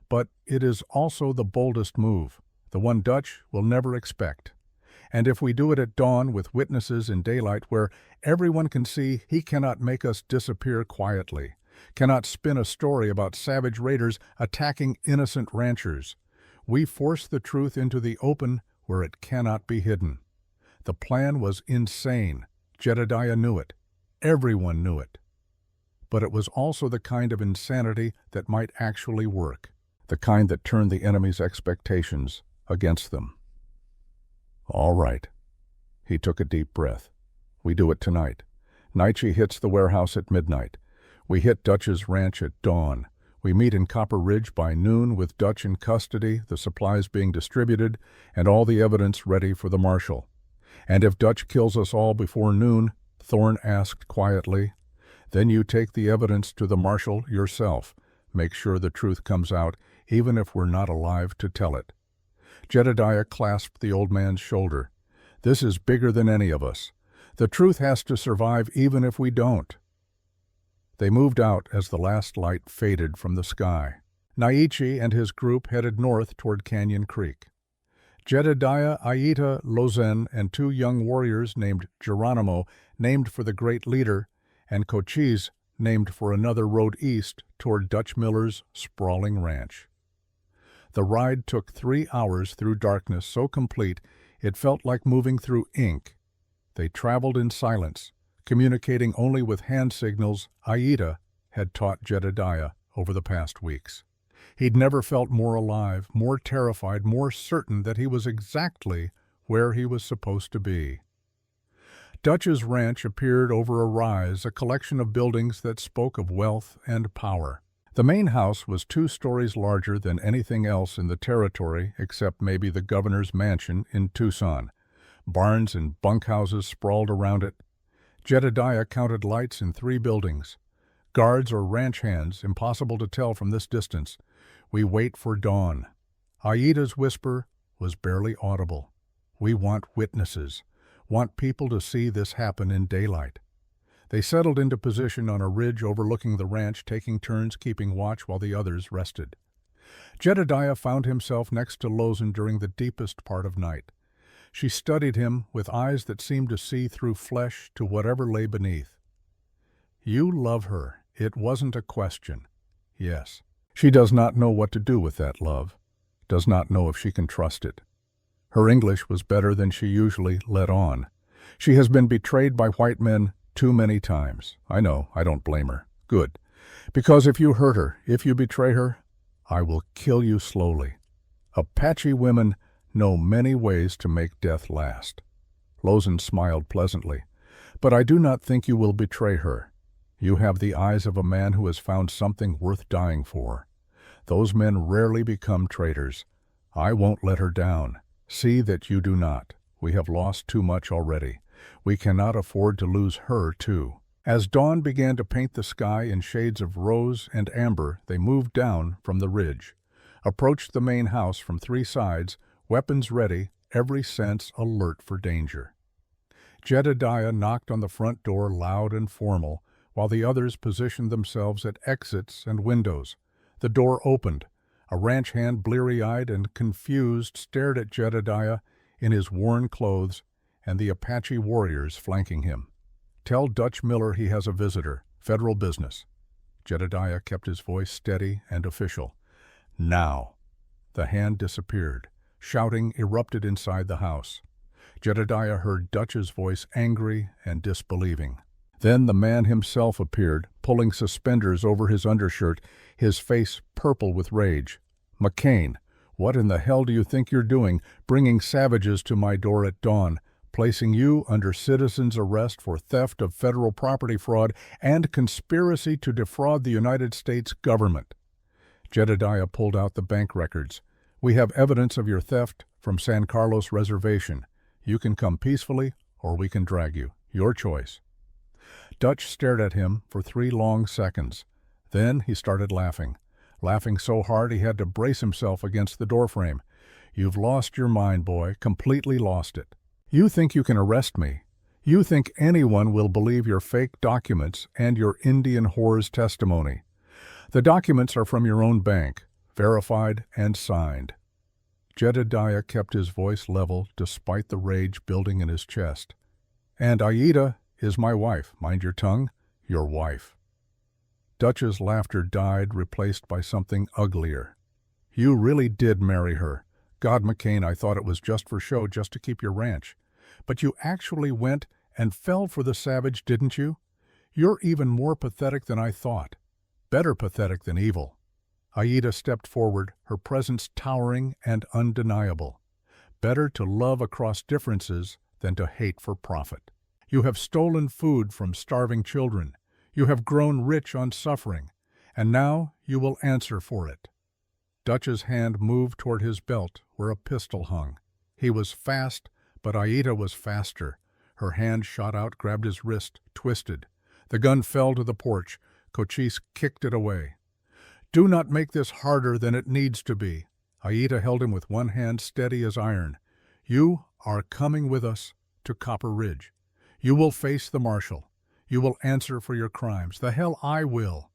But it is also the boldest move, the one Dutch will never expect. And if we do it at dawn with witnesses in daylight where everyone can see, he cannot make us disappear quietly, cannot spin a story about savage raiders attacking innocent ranchers. We force the truth into the open where it cannot be hidden. The plan was insane. Jedediah knew it. Everyone knew it. But it was also the kind of insanity that might actually work, the kind that turned the enemy's expectations against them. All right. He took a deep breath. We do it tonight. Nietzsche hits the warehouse at midnight. We hit Dutch's ranch at dawn. We meet in Copper Ridge by noon with Dutch in custody, the supplies being distributed, and all the evidence ready for the marshal. And if Dutch kills us all before noon, Thorne asked quietly, then you take the evidence to the marshal yourself. Make sure the truth comes out, even if we're not alive to tell it. Jedediah clasped the old man's shoulder. This is bigger than any of us. The truth has to survive even if we don't. They moved out as the last light faded from the sky. Nietzsche and his group headed north toward Canyon Creek. Jedediah, Aida, Lozen, and two young warriors named Geronimo, named for the great leader, and Cochise, named for another, rode east toward Dutch Miller's sprawling ranch. The ride took 3 hours through darkness so complete it felt like moving through ink. They traveled in silence, communicating only with hand signals Aida had taught Jedediah over the past weeks. He'd never felt more alive, more terrified, more certain that he was exactly where he was supposed to be. Dutch's ranch appeared over a rise, a collection of buildings that spoke of wealth and power. The main house was 2 stories larger than anything else in the territory except maybe the governor's mansion in Tucson. Barns and bunkhouses sprawled around it. Jedediah counted lights in 3 buildings. Guards or ranch hands, impossible to tell from this distance. We wait for dawn. Aida's whisper was barely audible. We want witnesses. Want people to see this happen in daylight. They settled into position on a ridge overlooking the ranch, taking turns keeping watch while the others rested. Jedediah found himself next to Lozen during the deepest part of night. She studied him with eyes that seemed to see through flesh to whatever lay beneath. You love her. It wasn't a question. Yes. She does not know what to do with that love. Does not know if she can trust it. Her English was better than she usually let on. She has been betrayed by white men too many times. I know, I don't blame her. Good. Because if you hurt her, if you betray her, I will kill you slowly. Apache women know many ways to make death last. Lozen smiled pleasantly. But I do not think you will betray her. You have the eyes of a man who has found something worth dying for. Those men rarely become traitors. I won't let her down. See that you do not. We have lost too much already. We cannot afford to lose her, too. As dawn began to paint the sky in shades of rose and amber, they moved down from the ridge, approached the main house from three sides, weapons ready, every sense alert for danger. Jedediah knocked on the front door loud and formal, while the others positioned themselves at exits and windows. The door opened. A ranch hand, bleary-eyed and confused, stared at Jedediah in his worn clothes and the Apache warriors flanking him. "Tell Dutch Miller he has a visitor. Federal business." Jedediah kept his voice steady and official. "Now." The hand disappeared. Shouting erupted inside the house. Jedediah heard Dutch's voice, angry and disbelieving. Then the man himself appeared, pulling suspenders over his undershirt, his face purple with rage. "McCain, what in the hell do you think you're doing, bringing savages to my door at dawn, placing you under citizen's arrest for theft of federal property fraud and conspiracy to defraud the United States government?" Jedediah pulled out the bank records. "We have evidence of your theft from San Carlos Reservation. You can come peacefully, or we can drag you. Your choice." Dutch stared at him for 3 long seconds. Then he started laughing so hard he had to brace himself against the doorframe. "You've lost your mind, boy, completely lost it. You think you can arrest me. You think anyone will believe your fake documents and your Indian whore's testimony. The documents are from your own bank, verified and signed." Jedediah kept his voice level despite the rage building in his chest. "And Aida is my wife. Mind your tongue. Your wife." Dutch's laughter died, replaced by something uglier. "You really did marry her. God, McCain, I thought it was just for show, just to keep your ranch. But you actually went and fell for the savage, didn't you? You're even more pathetic than I thought. Better pathetic than evil." Aida stepped forward, her presence towering and undeniable. "Better to love across differences than to hate for profit. You have stolen food from starving children. You have grown rich on suffering, and now you will answer for it." Dutch's hand moved toward his belt, where a pistol hung. He was fast, but Aida was faster. Her hand shot out, grabbed his wrist, twisted. The gun fell to the porch. Cochise kicked it away. "Do not make this harder than it needs to be." Aida held him with one hand steady as iron. "You are coming with us to Copper Ridge. You will face the marshal. You will answer for your crimes. The hell I will."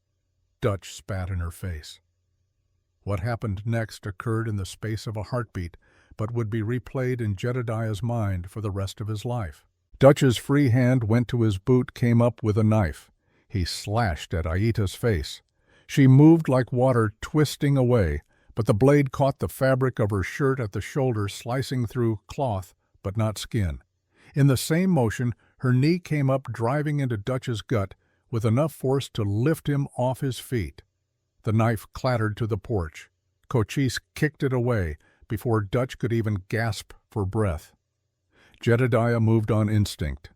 Dutch spat in her face. What happened next occurred in the space of a heartbeat, but would be replayed in Jedediah's mind for the rest of his life. Dutch's free hand went to his boot, came up with a knife. He slashed at Aida's face. She moved like water, twisting away, but the blade caught the fabric of her shirt at the shoulder, slicing through cloth, but not skin. In the same motion, her knee came up, driving into Dutch's gut with enough force to lift him off his feet. The knife clattered to the porch. Cochise kicked it away before Dutch could even gasp for breath. Jedediah moved on instinct.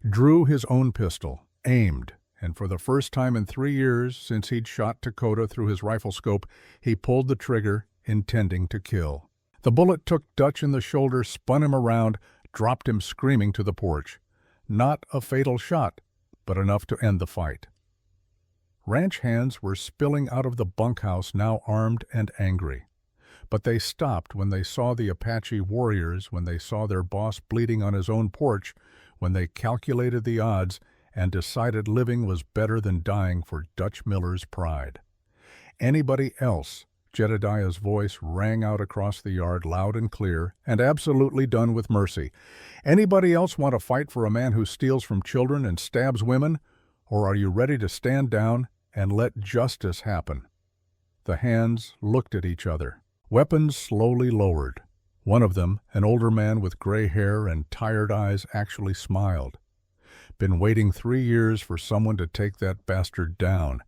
Drew his own pistol, aimed, and for the first time in 3 years since he'd shot Dakota through his rifle scope, he pulled the trigger, intending to kill. The bullet took Dutch in the shoulder, spun him around, dropped him screaming to the porch. Not a fatal shot, but enough to end the fight. Ranch hands were spilling out of the bunkhouse, now armed and angry. But they stopped when they saw the Apache warriors, when they saw their boss bleeding on his own porch, when they calculated the odds and decided living was better than dying for Dutch Miller's pride. Anybody else, Jedediah's voice rang out across the yard loud and clear, and absolutely done with mercy. Anybody else want to fight for a man who steals from children and stabs women? Or are you ready to stand down and let justice happen? The hands looked at each other. Weapons slowly lowered. One of them, an older man with gray hair and tired eyes, actually smiled. Been waiting 3 years for someone to take that bastard down.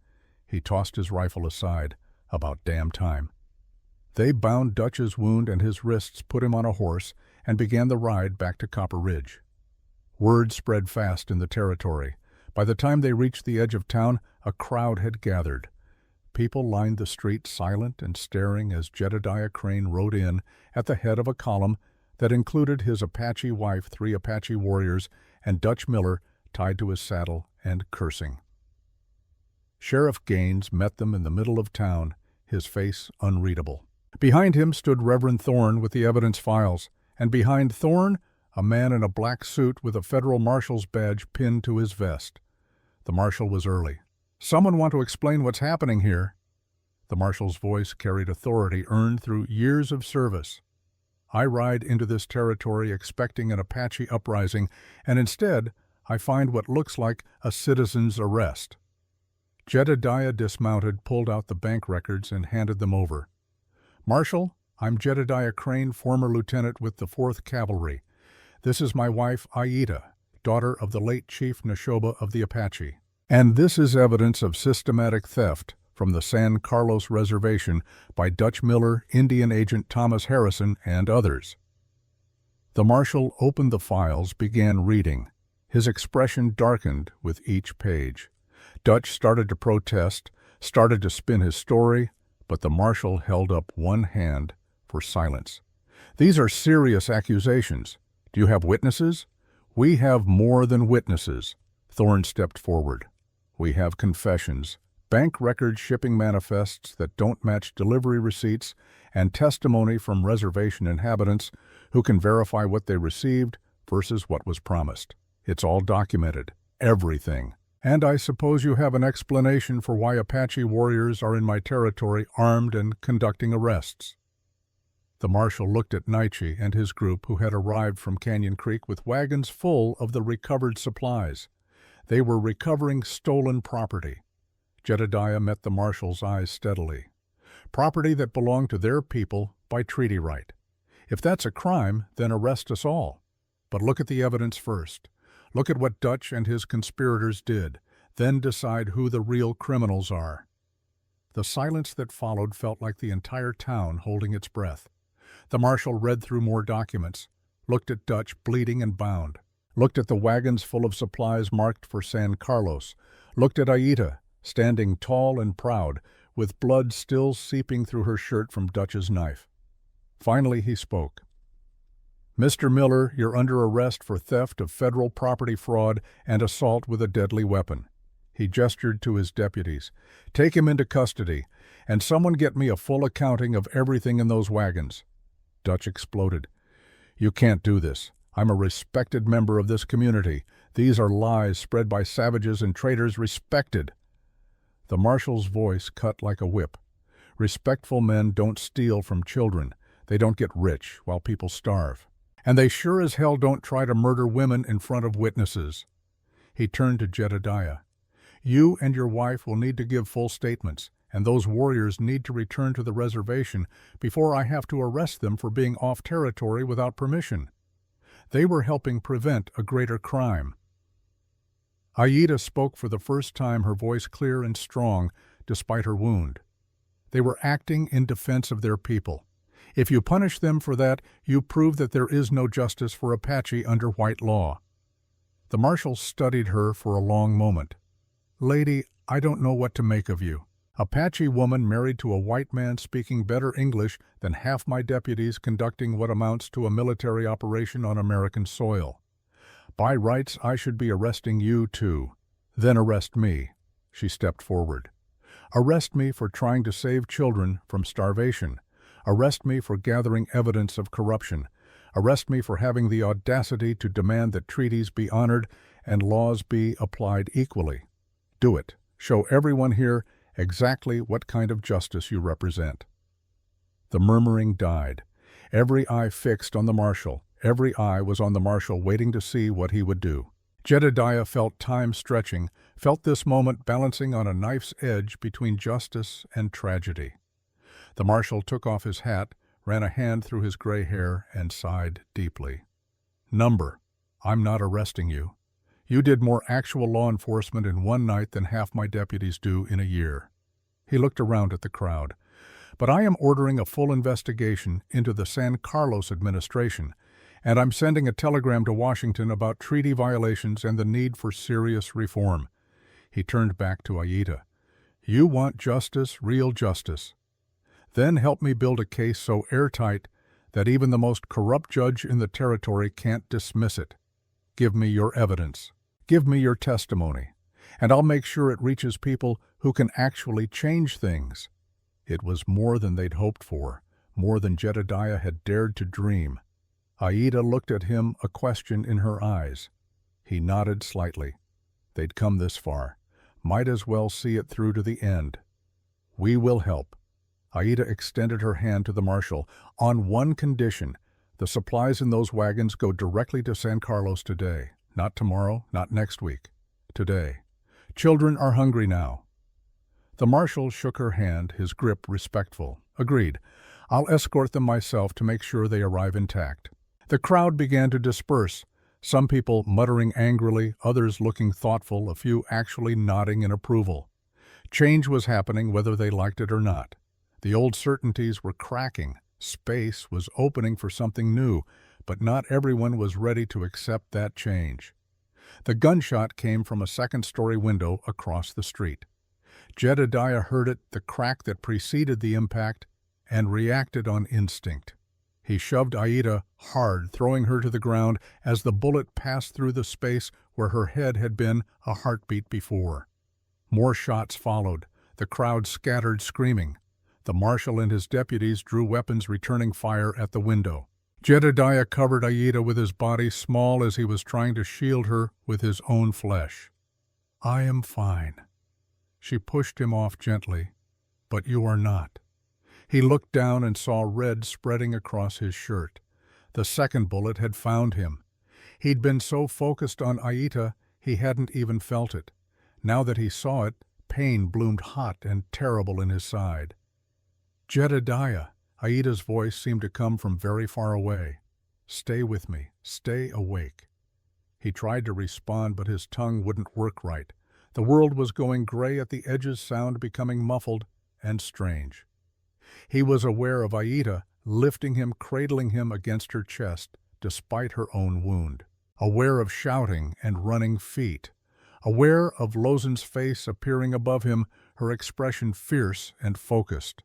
He tossed his rifle aside. About damn time. They bound Dutch's wound and his wrists, put him on a horse, and began the ride back to Copper Ridge. Word spread fast in the territory. By the time they reached the edge of town, a crowd had gathered. People lined the street, silent and staring, as Jedediah Crane rode in at the head of a column that included his Apache wife, 3 Apache warriors, and Dutch Miller tied to his saddle and cursing. Sheriff Gaines met them in the middle of town, his face unreadable. Behind him stood Reverend Thorne with the evidence files, and behind Thorne, a man in a black suit with a federal marshal's badge pinned to his vest. The marshal was early. "Someone want to explain what's happening here?" The marshal's voice carried authority earned through years of service. "I ride into this territory expecting an Apache uprising, and instead I find what looks like a citizen's arrest." Jedediah dismounted, pulled out the bank records, and handed them over. "Marshal, I'm Jedediah Crane, former lieutenant with the 4th Cavalry. This is my wife, Aida, daughter of the late Chief Neshoba of the Apache. And this is evidence of systematic theft from the San Carlos Reservation by Dutch Miller, Indian Agent Thomas Harrison, and others." The marshal opened the files, began reading. His expression darkened with each page. Dutch started to protest, started to spin his story, but the marshal held up one hand for silence. "These are serious accusations. Do you have witnesses?" "We have more than witnesses." Thorne stepped forward. "We have confessions, bank records, shipping manifests that don't match delivery receipts, and testimony from reservation inhabitants who can verify what they received versus what was promised. It's all documented, everything. And I suppose you have an explanation for why Apache warriors are in my territory armed and conducting arrests." The marshal looked at Nietzsche and his group, who had arrived from Canyon Creek with wagons full of the recovered supplies. They were recovering stolen property. Jedediah met the marshal's eyes steadily. Property that belonged to their people by treaty right. If that's a crime, then arrest us all. But look at the evidence first. Look at what Dutch and his conspirators did, then decide who the real criminals are. The silence that followed felt like the entire town holding its breath. The marshal read through more documents, looked at Dutch bleeding and bound, looked at the wagons full of supplies marked for San Carlos, looked at Aida, standing tall and proud, with blood still seeping through her shirt from Dutch's knife. Finally he spoke. "Mr. Miller, you're under arrest for theft of federal property fraud and assault with a deadly weapon." He gestured to his deputies. "Take him into custody, and someone get me a full accounting of everything in those wagons." Dutch exploded. "You can't do this. I'm a respected member of this community. These are lies spread by savages and traitors respected." The marshal's voice cut like a whip. "Respectful men don't steal from children. They don't get rich while people starve. And they sure as hell don't try to murder women in front of witnesses." He turned to Jedediah. "You and your wife will need to give full statements, and those warriors need to return to the reservation before I have to arrest them for being off territory without permission. They were helping prevent a greater crime." Aida spoke for the first time, her voice clear and strong despite her wound. "They were acting in defense of their people. If you punish them for that, you prove that there is no justice for Apache under white law." The marshal studied her for a long moment. "Lady, I don't know what to make of you. Apache woman married to a white man speaking better English than half my deputies conducting what amounts to a military operation on American soil. By rights, I should be arresting you too. Then arrest me." She stepped forward. "Arrest me for trying to save children from starvation. Arrest me for gathering evidence of corruption. Arrest me for having the audacity to demand that treaties be honored and laws be applied equally. Do it. Show everyone here exactly what kind of justice you represent." The murmuring died. Every eye fixed on the marshal. Every eye was on the marshal, waiting to see what he would do. Jedediah felt time stretching, felt this moment balancing on a knife's edge between justice and tragedy. The marshal took off his hat, ran a hand through his gray hair, and sighed deeply. "Number, I'm not arresting you. You did more actual law enforcement in one night than half my deputies do in a year." He looked around at the crowd. "But I am ordering a full investigation into the San Carlos administration, and I'm sending a telegram to Washington about treaty violations and the need for serious reform." He turned back to Aida. "You want justice, real justice. Then help me build a case so airtight that even the most corrupt judge in the territory can't dismiss it. Give me your evidence. Give me your testimony. And I'll make sure it reaches people who can actually change things." It was more than they'd hoped for, more than Jedediah had dared to dream. Aida looked at him, a question in her eyes. He nodded slightly. They'd come this far. Might as well see it through to the end. "We will help." Aida extended her hand to the marshal. "On one condition. The supplies in those wagons go directly to San Carlos today. Not tomorrow, not next week. Today. Children are hungry now." The marshal shook her hand, his grip respectful. "Agreed. I'll escort them myself to make sure they arrive intact." The crowd began to disperse, some people muttering angrily, others looking thoughtful, a few actually nodding in approval. Change was happening whether they liked it or not. The old certainties were cracking. Space was opening for something new, but not everyone was ready to accept that change. The gunshot came from a second-story window across the street. Jedediah heard it, the crack that preceded the impact, and reacted on instinct. He shoved Aida hard, throwing her to the ground as the bullet passed through the space where her head had been a heartbeat before. More shots followed. The crowd scattered, screaming. The marshal and his deputies drew weapons, returning fire at the window. Jedediah covered Aida with his body, small as he was trying to shield her with his own flesh. "I am fine." She pushed him off gently. "But you are not." He looked down and saw red spreading across his shirt. The second bullet had found him. He'd been so focused on Aida, he hadn't even felt it. Now that he saw it, pain bloomed hot and terrible in his side. "Jedediah," Aida's voice seemed to come from very far away. "Stay with me. Stay awake." He tried to respond, but his tongue wouldn't work right. The world was going gray at the edges, sound becoming muffled and strange. He was aware of Aida lifting him, cradling him against her chest, despite her own wound. Aware of shouting and running feet. Aware of Lozen's face appearing above him, her expression fierce and focused.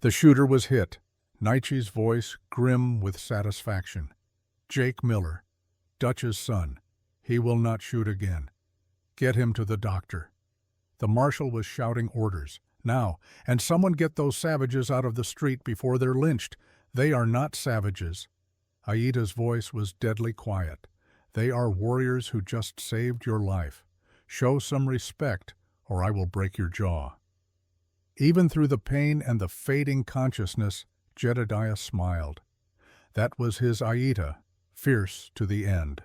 The shooter was hit, Nietzsche's voice grim with satisfaction. "Jake Miller, Dutch's son. He will not shoot again. Get him to the doctor." The marshal was shouting orders. "Now, and someone get those savages out of the street before they're lynched. They are not savages." Aida's voice was deadly quiet. "They are warriors who just saved your life. Show some respect, or I will break your jaw." Even through the pain and the fading consciousness, Jedediah smiled. That was his Aida, fierce to the end.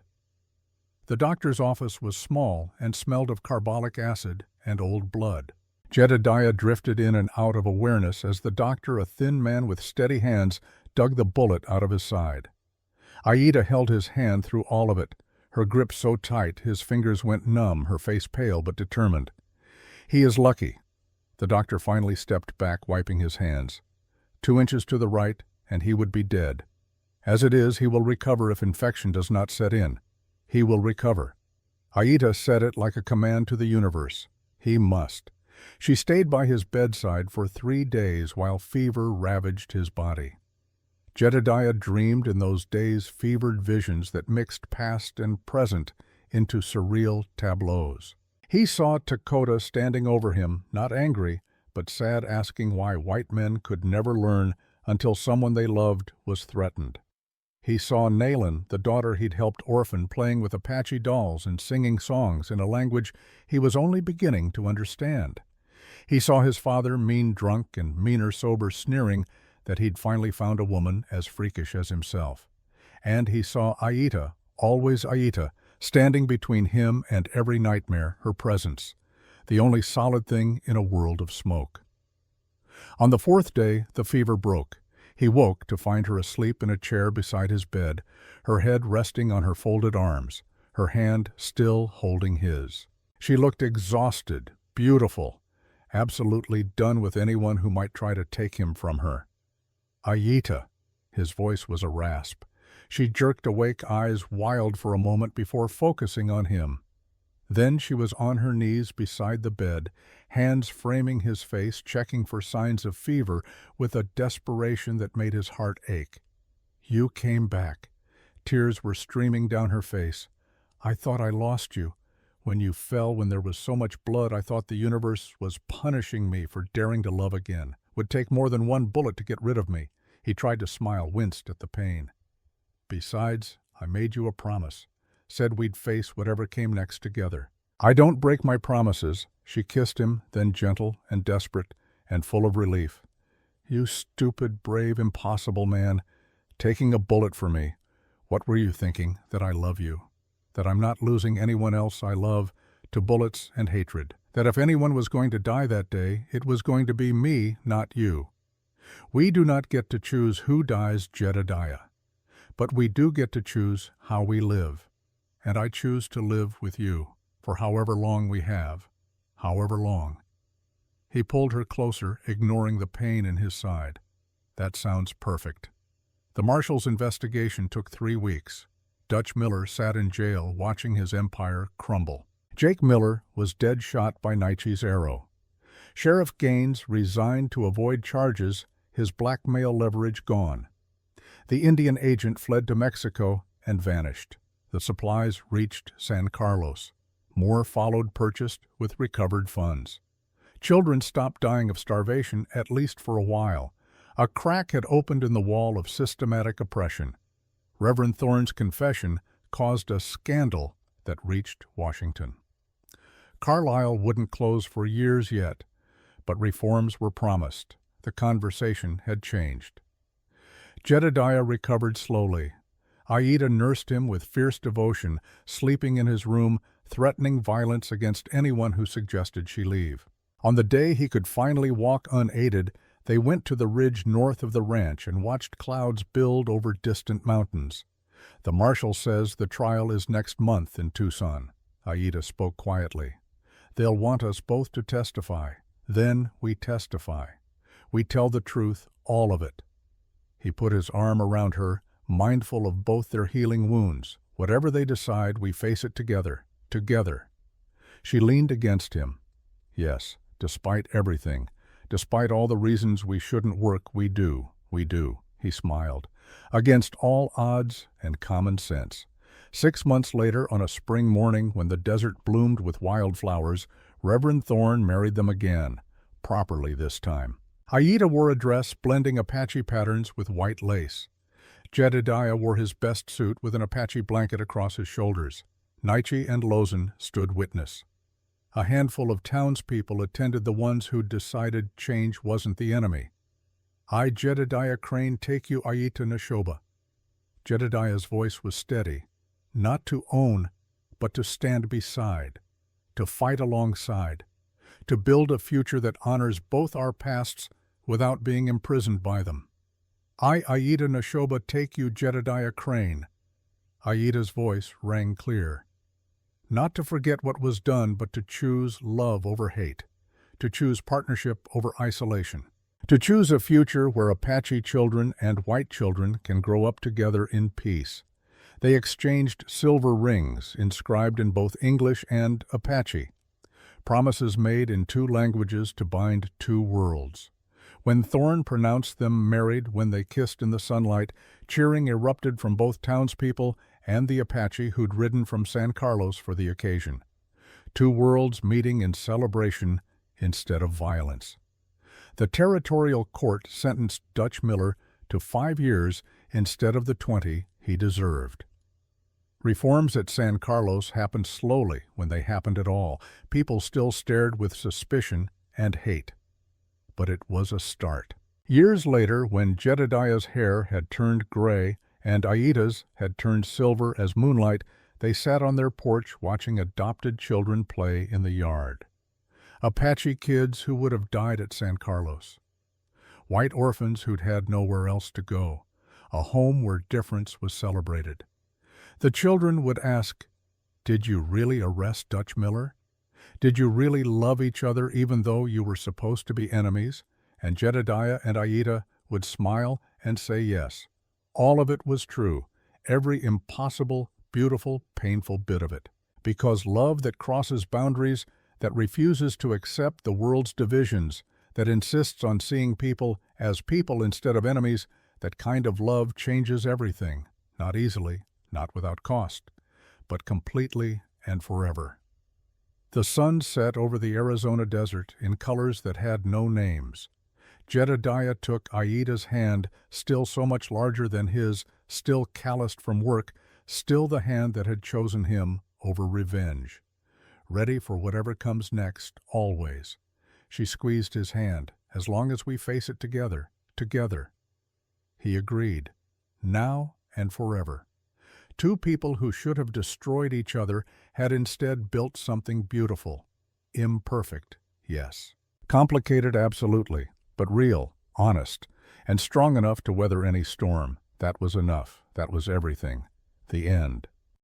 The doctor's office was small and smelled of carbolic acid and old blood. Jedediah drifted in and out of awareness as the doctor, a thin man with steady hands, dug the bullet out of his side. Aida held his hand through all of it, her grip so tight his fingers went numb, her face pale but determined. "He is lucky." The doctor finally stepped back, wiping his hands. 2 inches to the right, and he would be dead. As it is, he will recover if infection does not set in. He will recover. Aida said it like a command to the universe. He must. She stayed by his bedside for 3 days while fever ravaged his body. Jedediah dreamed in those days fevered visions that mixed past and present into surreal tableaus. He saw Dakota standing over him, not angry, but sad, asking why white men could never learn until someone they loved was threatened. He saw Nayland, the daughter he'd helped orphan, playing with Apache dolls and singing songs in a language he was only beginning to understand. He saw his father, mean drunk and meaner sober, sneering that he'd finally found a woman as freakish as himself. And he saw Aida, always Aida, standing between him and every nightmare, her presence, the only solid thing in a world of smoke. On the 4th day, the fever broke. He woke to find her asleep in a chair beside his bed, her head resting on her folded arms, her hand still holding his. She looked exhausted, beautiful, absolutely done with anyone who might try to take him from her. "Aida," his voice was a rasp. She jerked awake, eyes wild for a moment before focusing on him. Then she was on her knees beside the bed, hands framing his face, checking for signs of fever with a desperation that made his heart ache. "You came back." Tears were streaming down her face. "I thought I lost you. When you fell, when there was so much blood, I thought the universe was punishing me for daring to love again. Would take more than one bullet to get rid of me." He tried to smile, winced at the pain. "Besides, I made you a promise. Said we'd face whatever came next together." "I don't break my promises." She kissed him, then gentle and desperate and full of relief. "You stupid, brave, impossible man, taking a bullet for me. What were you thinking? That I love you? That I'm not losing anyone else I love to bullets and hatred? That if anyone was going to die that day, it was going to be me, not you? We do not get to choose who dies, Jedediah. But we do get to choose how we live. And I choose to live with you, for however long we have, however long." He pulled her closer, ignoring the pain in his side. "That sounds perfect." The marshal's investigation took 3 weeks. Dutch Miller sat in jail watching his empire crumble. Jake Miller was dead shot by Nietzsche's arrow. Sheriff Gaines resigned to avoid charges, his blackmail leverage gone. The Indian agent fled to Mexico and vanished. The supplies reached San Carlos. More followed, purchased with recovered funds. Children stopped dying of starvation, at least for a while. A crack had opened in the wall of systematic oppression. Reverend Thorne's confession caused a scandal that reached Washington. Carlisle wouldn't close for years yet, but reforms were promised. The conversation had changed. Jedediah recovered slowly. Aida nursed him with fierce devotion, sleeping in his room, threatening violence against anyone who suggested she leave. On the day he could finally walk unaided, they went to the ridge north of the ranch and watched clouds build over distant mountains. "The marshal says the trial is next month in Tucson," Aida spoke quietly. "They'll want us both to testify. Then we testify. We tell the truth, all of it." He put his arm around her, mindful of both their healing wounds. "Whatever they decide, we face it together. Together." She leaned against him. "Yes, despite everything, despite all the reasons we shouldn't work, we do. He smiled. "Against all odds and common sense." 6 months later, on a spring morning when the desert bloomed with wildflowers, Reverend Thorne married them again, properly this time. Aida wore a dress blending Apache patterns with white lace. Jedediah wore his best suit with an Apache blanket across his shoulders. Nietzsche and Lozen stood witness. A handful of townspeople attended, the ones who'd decided change wasn't the enemy. "I, Jedediah Crane, take you Aida Neshoba." Jedediah's voice was steady. "Not to own, but to stand beside, to fight alongside, to build a future that honors both our pasts without being imprisoned by them. I, Aida Neshoba, take you Jedediah Crane." Aida's voice rang clear. "Not to forget what was done, but to choose love over hate, to choose partnership over isolation, to choose a future where Apache children and white children can grow up together in peace." They exchanged silver rings, inscribed in both English and Apache, promises made in 2 languages to bind 2 worlds. When Thorne pronounced them married, when they kissed in the sunlight, cheering erupted from both townspeople and the Apache who'd ridden from San Carlos for the occasion. 2 worlds meeting in celebration instead of violence. The territorial court sentenced Dutch Miller to 5 years instead of the 20 he deserved. Reforms at San Carlos happened slowly, when they happened at all. People still stared with suspicion and hate. But it was a start. Years later, when Jedediah's hair had turned gray and Aida's had turned silver as moonlight, they sat on their porch watching adopted children play in the yard. Apache kids who would have died at San Carlos. White orphans who'd had nowhere else to go. A home where difference was celebrated. The children would ask, "Did you really arrest Dutch Miller? Did you really love each other even though you were supposed to be enemies?" And Jedediah and Aida would smile and say yes. All of it was true, every impossible, beautiful, painful bit of it. Because love that crosses boundaries, that refuses to accept the world's divisions, that insists on seeing people as people instead of enemies, that kind of love changes everything. Not easily, not without cost, but completely and forever. The sun set over the Arizona desert in colors that had no names. Jedediah took Aida's hand, still so much larger than his, still calloused from work, still the hand that had chosen him over revenge. Ready for whatever comes next, always. She squeezed his hand. As long as we face it together, together. He agreed. Now and forever. Two people who should have destroyed each other had instead built something beautiful. Imperfect, yes. Complicated, absolutely, but real, honest, and strong enough to weather any storm. That was enough. That was everything. The end.